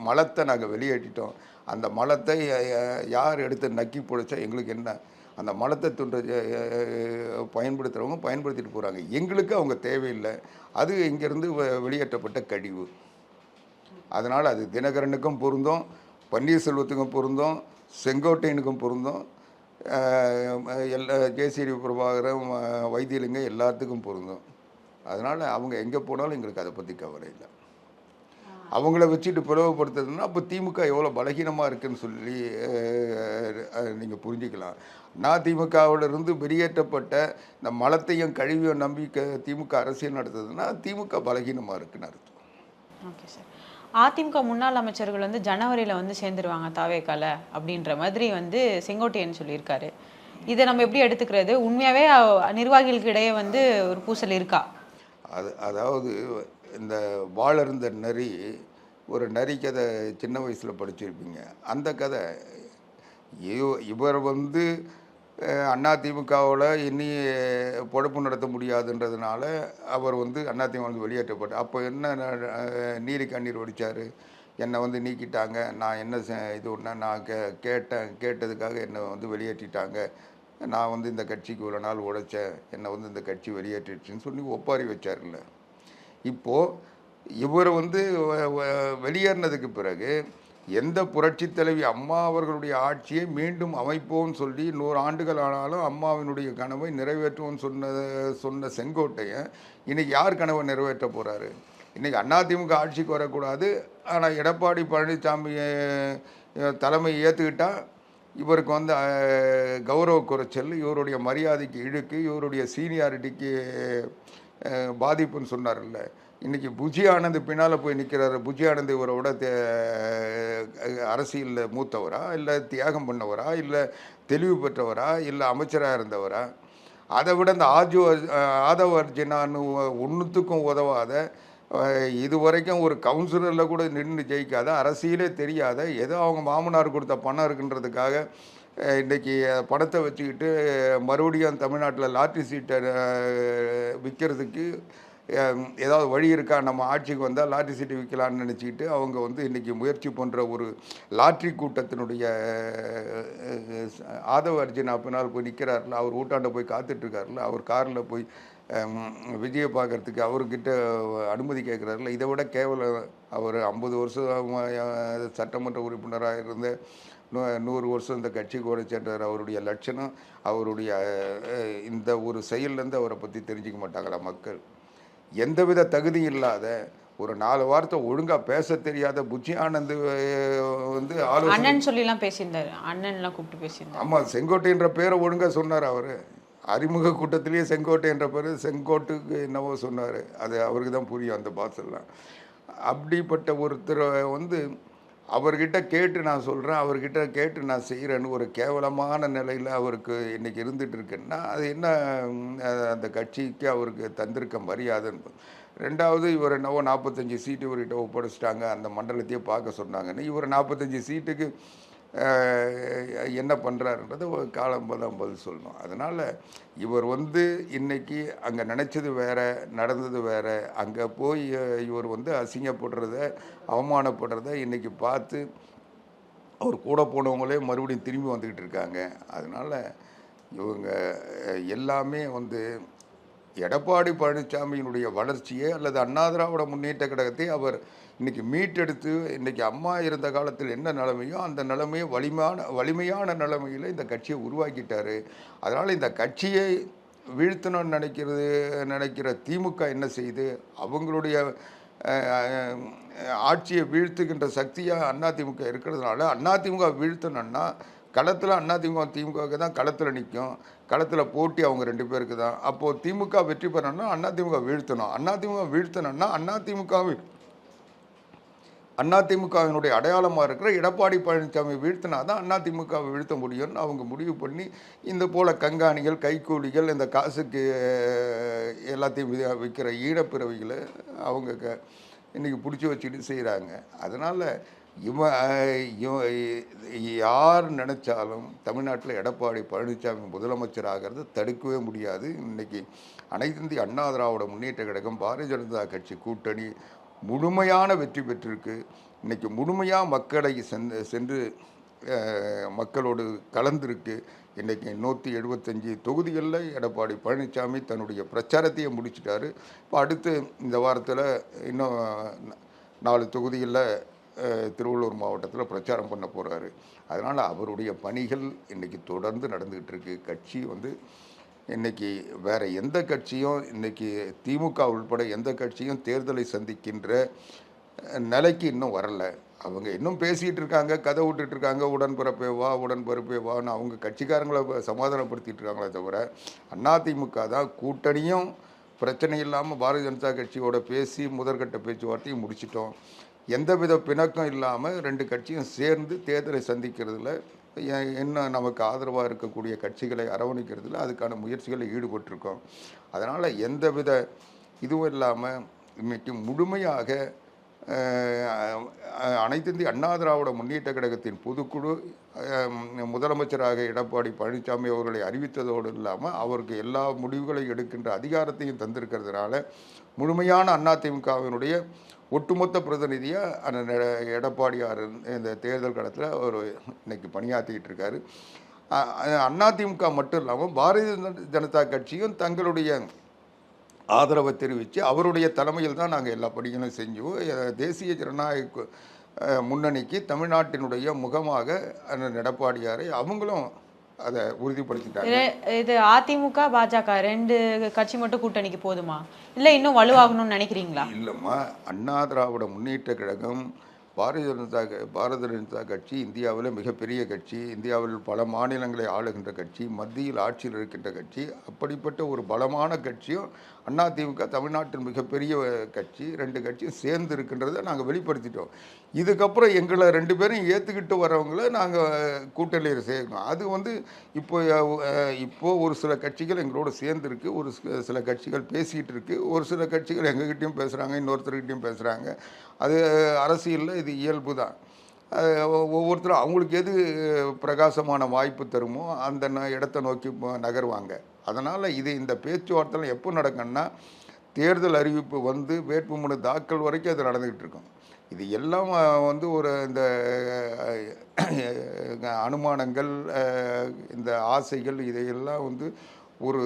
மலத்தை நாங்கள் வெளியேற்றிட்டோம். அந்த மலத்தை யார் எடுத்து நக்கி பிடிச்சா எங்களுக்கு என்ன, அந்த மலத்தை பயன்படுத்துகிறவங்க பயன்படுத்திட்டு போகிறாங்க, எங்களுக்கு அவங்க தேவையில்லை, அது இங்கேருந்து வெளியேற்றப்பட்ட கழிவு. அதனால் அது தினகரனுக்கும் பொருந்தும், பன்னீர்செல்வத்துக்கும் பொருந்தும், செங்கோட்டையனுக்கும் பொருந்தும், ஜெயஸ்ரீ பிரபாகரன், வைத்தியலிங்கம் எல்லாத்துக்கும் பொருந்தும். அதனால் அவங்க எங்கே போனாலும் எங்களுக்கு அதை பற்றி கவலை இல்லை. அவங்கள வச்சுட்டு பிளவுபடுத்துறதுன்னா அப்போ திமுக எவ்வளோ பலகீனமாக இருக்குதுன்னு சொல்லி நீங்கள் புரிஞ்சுக்கலாம். திமுகவிலிருந்து வெளியேற்றப்பட்ட இந்த மலத்தையும் கழிவையும் நம்பி திமுக அரசியல் நடத்துதுன்னா திமுக பலகீனமாக இருக்குன்னு அர்த்தம். Okay sir. அதிமுக முன்னாள் அமைச்சர்கள் வந்து ஜனவரியில் வந்து சேர்ந்துருவாங்க தாவேக்கால அப்படின்ற மாதிரி வந்து செங்கோட்டையன் சொல்லியிருக்காரு. இதை நம்ம எப்படி எடுத்துக்கிறது? உண்மையாகவே நிர்வாகிகளுக்கு இடையே வந்து ஒரு பூசல் இருக்கா? அதாவது இந்த வாழருந்த நரி, ஒரு நரி கதை சின்ன வயசில் படிச்சிருப்பீங்க. அந்த கதை இவர் வந்து அதிமுகவில் இனி பொழப்பு நடத்த முடியாதுன்றதுனால அவர் வந்து அதிமுக வந்து வெளியேற்றப்பட்டார். அப்போ என்ன நீரி கண்ணீர் வடித்தார், என்னை வந்து நீக்கிட்டாங்க, நான் என்ன இது ஒன்றா நான் கேட்டதுக்காக என்னை வந்து வெளியேற்றிட்டாங்க, நான் வந்து இந்த கட்சிக்கு இவ்வளோ நாள் உழைச்சேன், என்னை வந்து இந்த கட்சி வெளியேற்றிடுச்சுன்னு சொல்லி ஒப்பாரி வச்சார்ல. இப்போது இவர் வந்து வெளியேறினதுக்கு பிறகு எந்த புரட்சி தலைவி அம்மா அவர்களுடைய ஆட்சியை மீண்டும் அமைப்போம்னு சொல்லி 100 ஆண்டுகள் ஆனாலும் அம்மாவினுடைய கனவை நிறைவேற்றுவோம்னு சொன்ன செங்கோட்டையன் இன்றைக்கி யார் கனவை நிறைவேற்ற போகிறாரு? இன்றைக்கி அதிமுக ஆட்சிக்கு வரக்கூடாது, ஆனால் எடப்பாடி பழனிசாமி தலைமை ஏற்றுக்கிட்டால் இவருக்கு வந்து கௌரவ குறைச்சல், இவருடைய மரியாதைக்கு இழுக்கு, இவருடைய சீனியாரிட்டிக்கு பாதிப்புன்னு சொன்னார்ல. இன்றைக்கி புஜி ஆனந்த் பின்னால் போய் நிற்கிறாரு. புஜி ஆனந்த் இவரோட அரசியலில் மூத்தவரா, இல்லை தியாகம் பண்ணவரா, இல்லை தெளிவு பெற்றவரா, இல்லை அமைச்சராக இருந்தவரா? அதை விட இந்த ஆதவ அர்ஜுனான்னு ஒன்றுத்துக்கும் உதவாத, இது வரைக்கும் ஒரு கவுன்சிலரில் கூட நின்று ஜெயிக்காத, அரசியலே தெரியாத, ஏதோ அவங்க மாமனார் கொடுத்த பணம் இருக்குன்றதுக்காக இன்றைக்கி பணத்தை வச்சுக்கிட்டு மறுபடியும் தமிழ்நாட்டில் லாட்ரி சீட்டை விற்கிறதுக்கு ஏதாவது வழி இருக்கா, நம்ம ஆட்சிக்கு வந்தால் லாட்ரி சீட்டு விற்கலான்னு நினச்சிக்கிட்டு அவங்க வந்து இன்றைக்கி முயற்சி பண்ணுற ஒரு லாட்ரி கூட்டத்தினுடைய ஆதவ அர்ஜுன் பின்னால் போய் நிற்கிறாருல, அவர் ஊட்டாண்ட போய் காத்துட்ருக்காருல, அவர் காரில் போய் விஜயை பார்க்குறதுக்கு அவர்கிட்ட அனுமதி கேட்குறாருல, இதை விட கேவலம் அவர் 50 வருஷம் சட்டமன்ற உறுப்பினராக இருந்த 100 வருஷம் இந்த கட்சி கூட சென்றார். அவருடைய லட்சணம், அவருடைய இந்த ஒரு செயல்லேருந்து அவரை பற்றி தெரிஞ்சிக்க மாட்டாங்களா மக்கள்? எந்தவித தகுதி இல்லாத ஒரு 4 வார்த்தை ஒழுங்காக பேச தெரியாத புச்சி ஆனந்த் வந்து அண்ணன் சொல்லிலாம் பேசியிருந்தாரு, அண்ணன்லாம் கூப்பிட்டு பேசியிருந்தாரு. ஆமாம், செங்கோட்டைன்ற பேரை ஒழுங்காக சொன்னார் அவர். அறிமுக கூட்டத்திலேயே செங்கோட்டை என்ற பேர், செங்கோட்டுக்கு என்னவோ சொன்னார். அது அவருக்கு தான் புரியும் அந்த பாசெல்லாம். அப்படிப்பட்ட ஒருத்தர் வந்து அவர்கிட்ட கேட்டு நான் சொல்கிறேன், அவர்கிட்ட கேட்டு நான் செய்கிறேன்னு ஒரு கேவலமான நிலையில் அவருக்கு இன்றைக்கி இருந்துகிட்டு இருக்குன்னா அது என்ன அந்த கட்சிக்கு அவருக்கு தந்திருக்க மரியாதை என்பது. ரெண்டாவது, இவர் என்னவோ 45 சீட்டு இவர்கிட்ட ஒப்படைச்சிட்டாங்க, அந்த மண்டலத்தையே பார்க்க சொன்னாங்கன்னு. இவர் 45 சீட்டுக்கு என்ன பண்ணுறாருன்றது ஒரு காலம் தான் பதில் சொல்லணும். அதனால் இவர் வந்து இன்றைக்கி அங்கே நினச்சது வேறு, நடந்தது வேறு. அங்கே போய் இவர் வந்து அசிங்கப்படுறத, அவமானப்படுறத இன்றைக்கி பார்த்து அவர் கூட போனவங்களே மறுபடியும் திரும்பி வந்துக்கிட்டு இருக்காங்க. அதனால் இவங்க எல்லாமே வந்து எடப்பாடி பழனிசாமியினுடைய வளர்ச்சியே அல்லது அண்ணா திராவிட முன்னேற்ற கழகத்தை அவர் இன்றைக்கி மீட்டெடுத்து இன்றைக்கி அம்மா இருந்த காலத்தில் என்ன நிலைமையோ அந்த நிலைமையை வலிமையான நிலைமையில் இந்த கட்சியை உருவாக்கிட்டார். அதனால் இந்த கட்சியை வீழ்த்தணும்னு நினைக்கிற திமுக என்ன செய்யுது? அவங்களுடைய ஆட்சியை வீழ்த்துகின்ற சக்தியாக அதிமுக இருக்கிறதுனால அதிமுக வீழ்த்தணும்னா களத்தில் திமுகவுக்கு தான் களத்தில் நிற்கும். களத்தில் போட்டி அவங்க 2 பேருக்கு தான். அப்போது திமுக வெற்றி பெறணும்னா அதிமுக வீழ்த்தணும். அதிமுக வீழ்த்தணும்னா அதிமுகவினுடைய அடையாளமாக இருக்கிற எடப்பாடி பழனிசாமி வீழ்த்தினா தான் அதிமுகவை வீழ்த்த முடியும்னு அவங்க முடிவு பண்ணி இந்த போல் கண்காணிகள், கைக்கூலிகள், இந்த காசுக்கு எல்லாத்தையும் விற்கிற ஈழப்பிறவிகளை அவங்க இன்றைக்கி பிடிச்சி வச்சுட்டு செய்கிறாங்க. அதனால் யார் நினச்சாலும் தமிழ்நாட்டில் எடப்பாடி பழனிசாமி முதலமைச்சர் ஆகிறது தடுக்கவே முடியாது. இன்றைக்கி அனைத்து இந்திய அண்ணா திராவிட முன்னேற்ற கழகம், பாரதிய ஜனதா கட்சி கூட்டணி முழுமையான வெற்றி பெற்றிருக்கு. இன்றைக்கி முழுமையாக மக்களை சென்று மக்களோடு கலந்துருக்கு. இன்றைக்கி 175 தொகுதிகளில் எடப்பாடி பழனிசாமி தன்னுடைய பிரச்சாரத்தையே முடிச்சிட்டாரு. இப்போ அடுத்து இந்த வாரத்தில் இன்னும் 4 தொகுதிகளில் திருவள்ளூர் மாவட்டத்தில் பிரச்சாரம் பண்ண போகிறாரு. அதனால் அவருடைய பணிகள் இன்றைக்கி தொடர்ந்து நடந்துக்கிட்டு இருக்கு. கட்சி வந்து இன்றைக்கி வேறு எந்த கட்சியும், இன்றைக்கி திமுக உள்பட எந்த கட்சியும் தேர்தலை சந்திக்கின்ற நிலைக்கு இன்னும் வரலை. அவங்க இன்னும் பேசிகிட்டு இருக்காங்க, கதை விட்டுட்ருக்காங்க, உடன்பிறப்பே வான்னு அவங்க கட்சிக்காரங்களை சமாதானப்படுத்திட்டு இருக்காங்களே தவிர அதிமுக தான் கூட்டணியும் பிரச்சனை இல்லாமல் பாரதிய ஜனதா கட்சியோட பேசி முதற்கட்ட பேச்சுவார்த்தையும் முடிச்சிட்டோம். எந்தவித பிணக்கம் இல்லாமல் 2 கட்சியும் சேர்ந்து தேர்தலை சந்திக்கிறதுல என்ன நமக்கு ஆதரவாக இருக்கக்கூடிய கட்சிகளை அரவணைக்கிறதுல அதுக்கான முயற்சிகளில் ஈடுபட்டிருக்கோம். அதனால் எந்தவித இதுவும் இல்லாமல் இன்றைக்கி முழுமையாக அனைத்து இந்திய அண்ணா திராவிட முன்னேற்ற கழகத்தின் பொதுக்குழு முதலமைச்சராக எடப்பாடி பழனிசாமி அவர்களை அறிவித்ததோடு இல்லாமல் அவருக்கு எல்லா முடிவுகளையும் எடுக்கின்ற அதிகாரத்தையும் தந்திருக்கிறதுனால முழுமையான அதிமுகவினுடைய ஒட்டுமொத்த பிரதிநிதியாக எடப்பாடியார் இந்த தேர்தல் காலத்தில் அவர் இன்னைக்கு பணியாற்றிக்கிட்டு இருக்காரு. அதிமுக மட்டும் இல்லாமல் பாரதிய ஜனதா கட்சியும் தங்களுடைய ஆதரவை தெரிவித்து அவருடைய தலைமையில் தான் நாங்கள் எல்லா பணிகளும் செஞ்சோம். தேசிய ஜனநாயக முன்னணிக்கு தமிழ்நாட்டினுடைய முகமாக எடப்பாடியாரை அவங்களும் அதை உறுதிப்படுத்திட்டாங்க. இது அதிமுக பாஜக 2 கட்சி மட்டும் கூட்டணிக்கு போதுமா, இல்லை இன்னும் வலுவாகணும்னு நினைக்கிறீங்களா? இல்லைம்மா, அண்ணா திராவிட முன்னேற்ற கழகம் பாரதிய ஜனதா கட்சி இந்தியாவில் மிகப்பெரிய கட்சி, இந்தியாவில் பல மாநிலங்களை ஆளுகின்ற கட்சி, மத்தியில் ஆட்சியில் இருக்கின்ற கட்சி. அப்படிப்பட்ட ஒரு பலமான கட்சியும் அதிமுக தமிழ்நாட்டின் மிகப்பெரிய கட்சி, 2 கட்சியும் சேர்ந்து இருக்கின்றதை நாங்கள் வெளிப்படுத்திட்டோம். இதுக்கப்புறம் எங்களை 2 பேரும் ஏற்றுக்கிட்டு வரவங்கள நாங்கள் கூட்டணியில் சேர்க்கணும். அது இப்போ ஒரு சில கட்சிகள் எங்களோட சேர்ந்துருக்கு, ஒரு சில கட்சிகள் பேசிகிட்டு இருக்குது, ஒரு சில கட்சிகள் எங்ககிட்டையும் பேசுகிறாங்க, இன்னொருத்தர்கிட்டையும் பேசுகிறாங்க. அது அரசியலில் இது இயல்பு தான். ஒவ்வொருத்தரும் அவங்களுக்கு எது பிரகாசமான வாய்ப்பு தருமோ அந்த இடத்தை நோக்கி நகருவாங்க. அதனால் இந்த பேச்சுவார்த்தைலாம் எப்போ நடக்குன்னா தேர்தல் அறிவிப்பு வந்து வேட்புமனு தாக்கல் வரைக்கும் அது நடந்துக்கிட்டு இருக்கும். இது எல்லாம் வந்து ஒரு இந்த அனுமானங்கள், இந்த ஆசைகள் இதையெல்லாம் வந்து ஒரு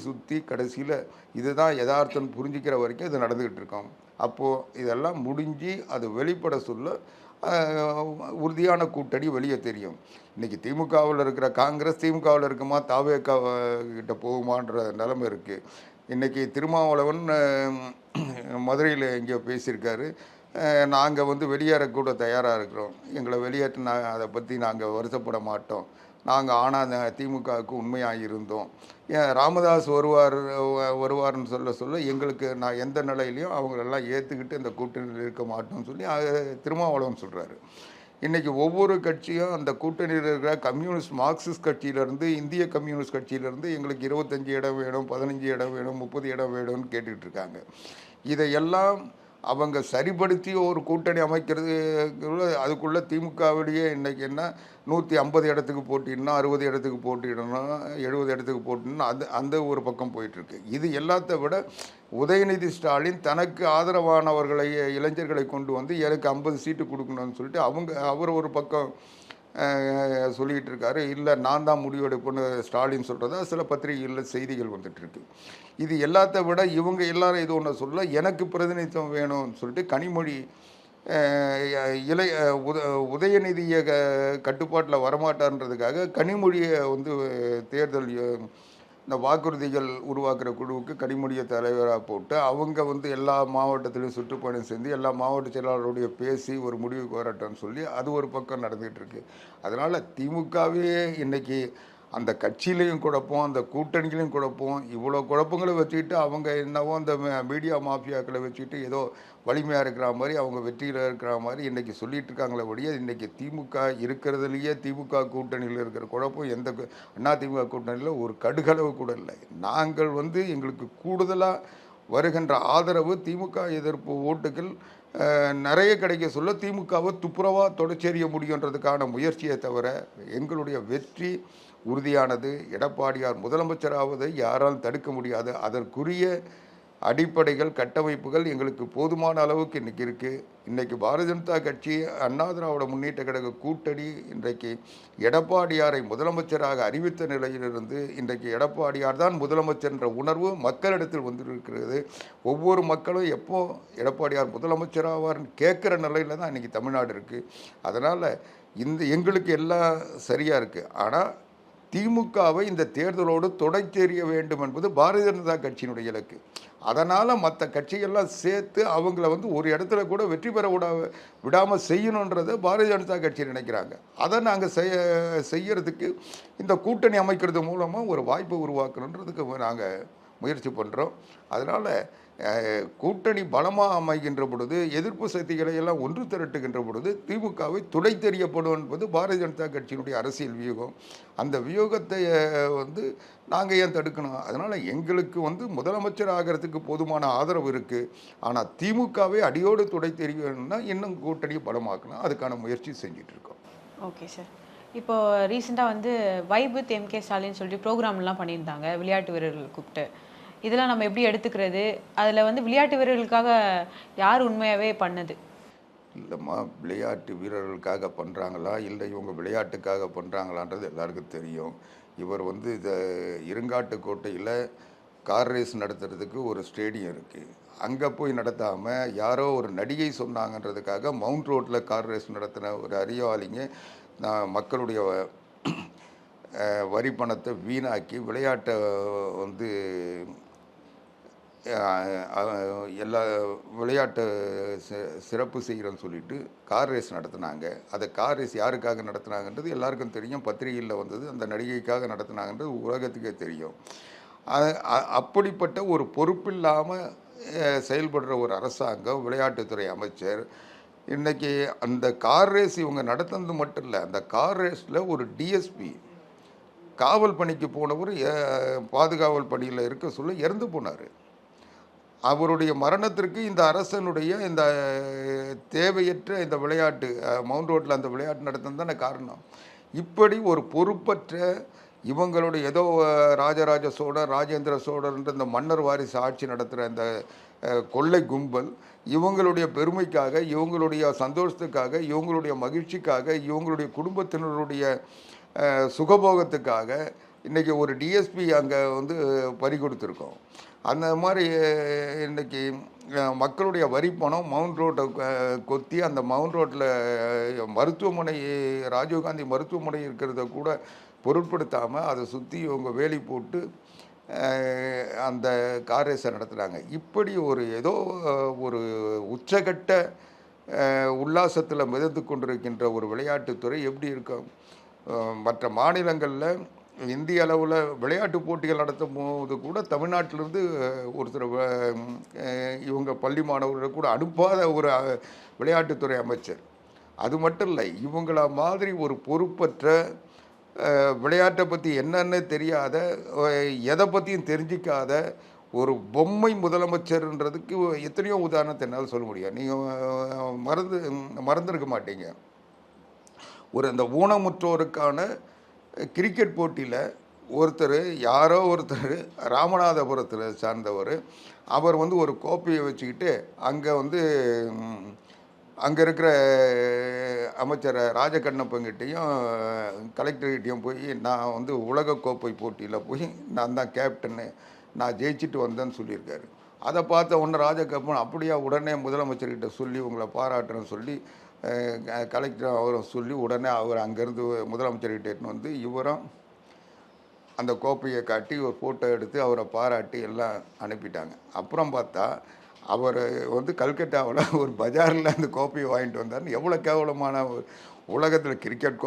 சுற்றி கடைசியில் இதுதான் யதார்த்தம் புரிஞ்சிக்கிற வரைக்கும் இது நடந்துக்கிட்டு இருக்கோம். அப்போது இதெல்லாம் முடிஞ்சு அது வெளிப்பட சொல்ல உறுதியான கூட்டணி வெளியே தெரியும். இன்றைக்கி திமுகவில் இருக்கிற காங்கிரஸ் திமுகவில் இருக்குமா, தாவேகா கிட்ட போகுமான்ற நிலைமை இருக்குது. இன்றைக்கி திருமாவளவன் மதுரையில் எங்கேயோ பேசியிருக்காரு. நாங்கள் வந்து வெளியேறக்கூட தயாராக இருக்கிறோம், எங்களை வெளியேற்ற அதை பற்றி நாங்கள் வருத்தப்பட மாட்டோம், நாங்கள் ஆனால் திமுகவுக்கு உண்மையாக இருந்தோம், ஏன் ராமதாஸ் வருவார்னு சொல்ல எங்களுக்கு நான் எந்த நிலையிலையும் அவங்களெல்லாம் ஏற்றுக்கிட்டு இந்த கூட்டணியில் இருக்க மாட்டோம்னு சொல்லி திருமாவளவன் சொல்கிறாரு. இன்றைக்கி ஒவ்வொரு கட்சியும் அந்த கூட்டணியில் இருக்கிற கம்யூனிஸ்ட் மார்க்சிஸ்ட் கட்சியிலேருந்து இந்திய கம்யூனிஸ்ட் கட்சியிலேருந்து எங்களுக்கு 25 இடம் வேணும், 15 இடம் வேணும், 30 இடம் வேணும்னு கேட்டுக்கிட்டு இருக்காங்க. இதையெல்லாம் அவங்க சரிப்படுத்தி ஒரு கூட்டணி அமைக்கிறது அதுக்குள்ளே திமுகவிலேயே இன்றைக்கி என்ன 150 இடத்துக்கு போட்டிடணும், 60 இடத்துக்கு போட்டிடணும், 70 இடத்துக்கு போட்டிடணும், அந்த ஒரு பக்கம் போயிட்டுருக்கு. இது எல்லாத்த விட உதயநிதி ஸ்டாலின் தனக்கு ஆதரவானவர்களை இளைஞர்களை கொண்டு வந்து எனக்கு 50 சீட்டு கொடுக்கணும்னு சொல்லிட்டு அவர் ஒரு பக்கம் சொல்லிகிட்டு இருக்காரு. இல்லை நான் தான் முடிவெடுப்பேன்னு ஸ்டாலின் சொல்கிறதா சில பத்திரிகைகளில் செய்திகள் வந்துட்டுருக்கு. இது எல்லாத்த விட இவங்க எல்லாரும் இது ஒன்று சொல்ல எனக்கு பிரதிநிதித்துவம் வேணும்னு சொல்லிட்டு கனிமொழி உதயநிதியை கட்டுப்பாட்டில் வரமாட்டார்ன்றதுக்காக கனிமொழியை வந்து தேர்தல் இந்த வாக்குறுதிகள் உருவாக்குற குழுவுக்கு கனிமொழியை தலைவராக போட்டு அவங்க வந்து எல்லா மாவட்டத்திலையும் சுற்றுப்பயணம் செஞ்சு எல்லா மாவட்ட செயலாளருடைய பேசி ஒரு முடிவுக்கு வரட்டோன்னு சொல்லி அது ஒரு பக்கம் நடந்துகிட்டு இருக்கு. அதனால் திமுகவே இன்னைக்கு அந்த கட்சியிலையும் குழப்பம், அந்த கூட்டணிகளையும் குழப்பம், இவ்வளோ குழப்பங்களை வச்சுக்கிட்டு அவங்க என்னவோ அந்த மீடியா மாஃபியாக்களை வச்சுக்கிட்டு ஏதோ வலிமையாக இருக்கிற மாதிரி அவங்க வெற்றியில் இருக்கிற மாதிரி இன்றைக்கி சொல்லிகிட்டு இருக்காங்களே ஒழிய இன்றைக்கி திமுக இருக்கிறதுலையே திமுக கூட்டணியில் இருக்கிற குழப்பம் எந்த அதிமுக கூட்டணியில் ஒரு கடுகளவு கூட இல்லை. நாங்கள் வந்து எங்களுக்கு கூடுதலாக வருகின்ற ஆதரவு திமுக எதிர்ப்பு ஓட்டுகள் நிறைய கிடைக்க சொல்ல திமுகவை துப்புரவாக தொடச்செறிய முடியுன்றதுக்கான முயற்சியை தவிர எங்களுடைய வெற்றி உறுதியானது. எடப்பாடியார் முதலமைச்சராவதை யாராலும் தடுக்க முடியாது. அதற்குரிய அடிப்படைகள் கட்டமைப்புகள் எங்களுக்கு போதுமான அளவுக்கு இன்றைக்கி இருக்குது. இன்றைக்கி பாரதிய ஜனதா கட்சி அண்ணா திராவிட முன்னேற்ற கழக கூட்டணி இன்றைக்கு எடப்பாடியாரை முதலமைச்சராக அறிவித்த நிலையிலிருந்து இன்றைக்கு எடப்பாடியார் தான் முதலமைச்சர் என்ற உணர்வு மக்களிடத்தில் வந்திருக்கிறது. ஒவ்வொரு மக்களும் எப்போ எடப்பாடியார் முதலமைச்சராவார்னு கேட்குற நிலையில் தான் இன்றைக்கி தமிழ்நாடு இருக்குது. அதனால் எங்களுக்கு எல்லாம் சரியாக இருக்குது. ஆனால் திமுகவை இந்த தேர்தலோடு தொடச்செறிய வேண்டும் என்பது பாரதிய ஜனதா கட்சியினுடைய இலக்கு. அதனால் மற்ற கட்சிகள்லாம் சேர்த்து அவங்கள வந்து ஒரு இடத்துல கூட வெற்றி பெற விடாமல் செய்யணுன்றதை பாரதிய ஜனதா கட்சி நினைக்கிறாங்க. அதை நாங்கள் செய்யறதுக்கு இந்த கூட்டணி அமைக்கிறது மூலமாக ஒரு வாய்ப்பை உருவாக்கணுன்றதுக்கு நாங்கள் முயற்சி பண்ணுறோம். அதனால் கூட்டணி பலமாக அமைகின்ற பொழுது எதிர்ப்பு சக்திகளை எல்லாம் ஒன்று திரட்டுகின்ற பொழுது திமுகவை துடை தெரியப்படும் என்பது பாரதிய ஜனதா கட்சியினுடைய அரசியல் வியூகம். அந்த வியூகத்தை வந்து நாங்கள் ஏன் தடுக்கணும்? அதனால் எங்களுக்கு வந்து முதலமைச்சர் ஆகிறதுக்கு போதுமான ஆதரவு இருக்குது. ஆனால் திமுகவை அடியோடு துடை தெரியணும்னா இன்னும் கூட்டணியை பலமாக்கணும். அதுக்கான முயற்சி செஞ்சுட்டு இருக்கோம். Okay sir. இப்போ ரீசெண்டாக வந்து வைப் எம்கே ஸ்டாலின் சொல்லிட்டு ப்ரோக்ராம்லாம் பண்ணியிருந்தாங்க விளையாட்டு வீரர்கள் கூப்பிட்டு. இதெல்லாம் நம்ம எப்படி எடுத்துக்கிறது? அதில் வந்து விளையாட்டு வீரர்களுக்காக யார் உண்மையாகவே பண்ணது? இல்லைம்மா, விளையாட்டு வீரர்களுக்காக பண்ணுறாங்களா இல்லை இவங்க விளையாட்டுக்காக பண்ணுறாங்களான்றது எல்லாருக்கும் தெரியும். இவர் வந்து இதை இருங்காட்டுக்கோட்டையில் கார் ரேஸ் நடத்துறதுக்கு ஒரு ஸ்டேடியம் இருக்குது, அங்கே போய் நடத்தாமல் யாரோ ஒரு நடிகை சொன்னாங்கன்றதுக்காக மவுண்ட் ரோட்டில் கார் ரேஸ் நடத்தின ஒரு அறிவாளிங்க மக்களுடைய வரி பணத்தை வீணாக்கி விளையாட்டை வந்து எல்லா விளையாட்டை சிறப்பு செய்கிறோன்னு சொல்லிட்டு கார் ரேஸ் நடத்துனாங்க. அதை கார் ரேஸ் யாருக்காக நடத்துனாங்கன்றது எல்லாருக்கும் தெரியும். பத்திரிகையில் வந்தது. அந்த நடிகைக்காக நடத்துனாங்கன்றது உலகத்துக்கே தெரியும். அப்படிப்பட்ட ஒரு பொறுப்பில்லாமல் செயல்படுற ஒரு அரசாங்கம், விளையாட்டுத்துறை அமைச்சர் இன்றைக்கி அந்த கார் ரேஸ் இவங்க நடத்துனது மட்டும் இல்லை, அந்த கார் ரேஸில் ஒரு டிஎஸ்பி காவல் பணிக்கு போனவர் பாதுகாவல் பணியில் இருக்க சொல்ல இறந்து போனார். அவருடைய மரணத்திற்கு இந்த அரசனுடைய இந்த தேவையற்ற இந்த விளையாட்டு மவுண்ட் ரோட்டில் அந்த விளையாட்டு நடத்துனது தானே காரணம். இப்படி ஒரு பொறுப்பற்ற இவங்களுடைய ஏதோ ராஜராஜ சோழர், ராஜேந்திர சோழர்ன்ற இந்த மன்னர் வாரிசு ஆட்சி நடத்துகிற இந்த கொள்ளை கும்பல் இவங்களுடைய பெருமைக்காக, இவங்களுடைய சந்தோஷத்துக்காக, இவங்களுடைய மகிழ்ச்சிக்காக, இவங்களுடைய குடும்பத்தினருடைய சுகபோகத்துக்காக இன்றைக்கி ஒரு டிஎஸ்பி அங்கே வந்து பறி கொடுத்துருக்கோம். அந்த மாதிரி இன்றைக்கி மக்களுடைய வரி பணம் மவுண்ட் ரோட்டை கொத்தி அந்த மவுண்ட் ரோட்டில் மருத்துவமனை ராஜீவ்காந்தி மருத்துவமனை இருக்கிறத கூட பொருட்படுத்தாமல் அதை சுற்றி இவங்க வேலி போட்டு அந்த கார் ரேஸை நடத்துகிறாங்க. இப்படி ஒரு ஏதோ ஒரு உச்சகட்ட உல்லாசத்தில் மிதந்து கொண்டிருக்கின்ற ஒரு விளையாட்டுத்துறை எப்படி இருக்கும்? மற்ற மாநிலங்களில் இந்திய அளவில் விளையாட்டு போட்டிகள் நடத்தும் போது கூட தமிழ்நாட்டிலிருந்து ஒருத்தர் இவங்க பள்ளி மாணவர்களை கூட அனுப்பாத ஒரு விளையாட்டுத்துறை அமைச்சர். அது மட்டும் இல்லை, இவங்கள மாதிரி ஒரு பொறுப்பற்ற விளையாட்டை பற்றி என்னென்னு தெரியாத, எதை பற்றியும் தெரிஞ்சிக்காத ஒரு பொம்மை முதலமைச்சர்ன்றதுக்கு எத்தனையோ உதாரணத்தை என்னால் சொல்ல முடியும். நீங்கள் மறந்துருக்க மாட்டீங்க. ஒரு இந்த ஊனமுற்றோருக்கான கிரிக்கெட் போட்டியில் ஒருத்தர், யாரோ ஒருத்தர் ராமநாதபுரத்தில் சார்ந்தவர், அவர் வந்து ஒரு கோப்பையை வச்சுக்கிட்டு அங்கே வந்து அங்கே இருக்கிற அமைச்சர் ராஜகண்ணப்பங்கிட்டையும் கலெக்டர்கிட்டையும் போய் நான் வந்து உலகக்கோப்பை போட்டியில் போய் நான் தான் கேப்டன்னு, நான் ஜெயிச்சுட்டு வந்தேன்னு சொல்லியிருக்காரு. அதை பார்த்த உடனே ராஜகண்ணப்பன் அப்படியா உடனே முதலமைச்சர்கிட்ட சொல்லி உங்களை பாராட்டுறேன்னு சொல்லி கலெக்டர் அவரும் சொல்லி உடனே அவர் அங்கேருந்து முதலமைச்சர்கிட்ட எடுத்துன்னு வந்து இவரும் அந்த கோப்பையை காட்டி ஒரு ஃபோட்டோ எடுத்து அவரை பாராட்டி எல்லாம் அனுப்பிட்டாங்க. அப்புறம் பார்த்தா அவர் வந்து கல்கட்டாவில் ஒரு பஜாரில் அந்த கோப்பையை வாங்கிட்டு வந்தார்னு. எவ்வளோ கேவலமான உலகத்தில் கிரிக்கெட்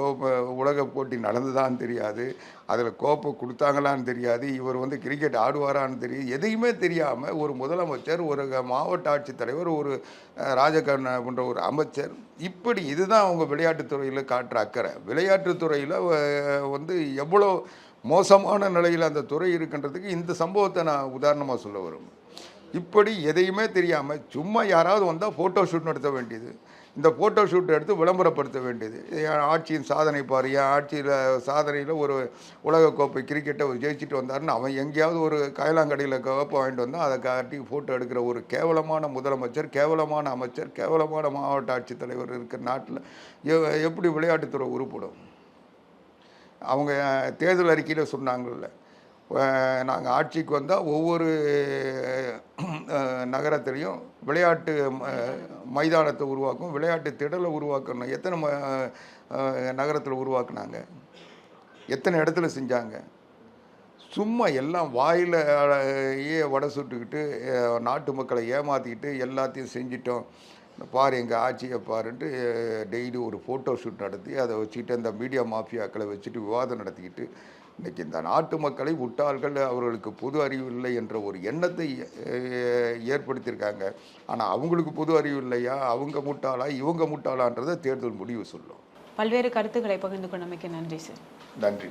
உலக போட்டி நடந்துதான்னு தெரியாது, அதில் கோப்பை கொடுத்தாங்களான்னு தெரியாது, இவர் வந்து கிரிக்கெட் ஆடுவாரான்னு தெரியும், எதையுமே தெரியாமல் ஒரு முதலமைச்சர், ஒரு மாவட்ட ஆட்சித்தலைவர், ஒரு ராஜகண்ணன்ற ஒரு அமைச்சர், இப்படி இதுதான் அவங்க விளையாட்டுத்துறையில் காட்டுற அக்கறை. விளையாட்டுத்துறையில் வந்து எவ்வளோ மோசமான நிலையில் அந்த துறை இருக்கின்றதுக்கு இந்த சம்பவத்தை நான் உதாரணமாக சொல்ல விரும்புகிறேன். இப்படி எதையுமே தெரியாமல் சும்மா யாராவது வந்தால் ஃபோட்டோ ஷூட் நடத்த வேண்டியது, இந்த ஃபோட்டோ ஷூட் எடுத்து விளம்பரப்படுத்த வேண்டியது. என் ஆட்சியின் சாதனை பாரு, என் ஆட்சியில் சாதனையில் ஒரு உலகக்கோப்பை கிரிக்கெட்டை ஜெயிச்சுட்டு வந்தாருன்னு அவன் எங்கேயாவது ஒரு காயலாங்கடையில் கோப்பை வாங்கிட்டு வந்தால் அதை காட்டி ஃபோட்டோ எடுக்கிற ஒரு கேவலமான முதலமைச்சர், கேவலமான அமைச்சர், கேவலமான மாவட்ட ஆட்சித்தலைவர் இருக்கிற நாட்டில் எப்படி விளையாட்டுத்துறை உருப்படும்? அவங்க தேர்தல் அறிக்கையில் சொன்னாங்கல்ல, நாங்கள் ஆட்சிக்கு வந்தால் ஒவ்வொரு நகரத்துலேயும் விளையாட்டு மைதானத்தை உருவாக்கும், விளையாட்டு திடலை உருவாக்கணும். எத்தனை நகரத்தில் உருவாக்குனாங்க? எத்தனை இடத்துல செஞ்சாங்க? சும்மா எல்லாம் வாயில் வடை சுட்டுக்கிட்டு நாட்டு மக்களை ஏமாற்றிக்கிட்டு எல்லாத்தையும் செஞ்சிட்டோம், பாரு எங்கள் ஆட்சியை பாருன்ட்டு டெய்லி ஒரு ஃபோட்டோ ஷூட் நடத்தி அதை வச்சுக்கிட்டு அந்த மீடியா மாஃபியாக்களை வச்சுட்டு விவாதம் நடத்திக்கிட்டு இன்றைக்கி இந்த நாட்டு மக்களை முட்டாள்கள், அவர்களுக்கு பொது அறிவு இல்லை என்ற ஒரு எண்ணத்தை ஏற்படுத்தியிருக்காங்க. ஆனால் அவங்களுக்கு பொது அறிவு இல்லையா, அவங்க முட்டாளா இவங்க முட்டாளான்றதை தேர்தல் முடிவு சொல்லும். பல்வேறு கருத்துக்களை பகிர்ந்து கொண்டமைக்கு நன்றி சார். நன்றி.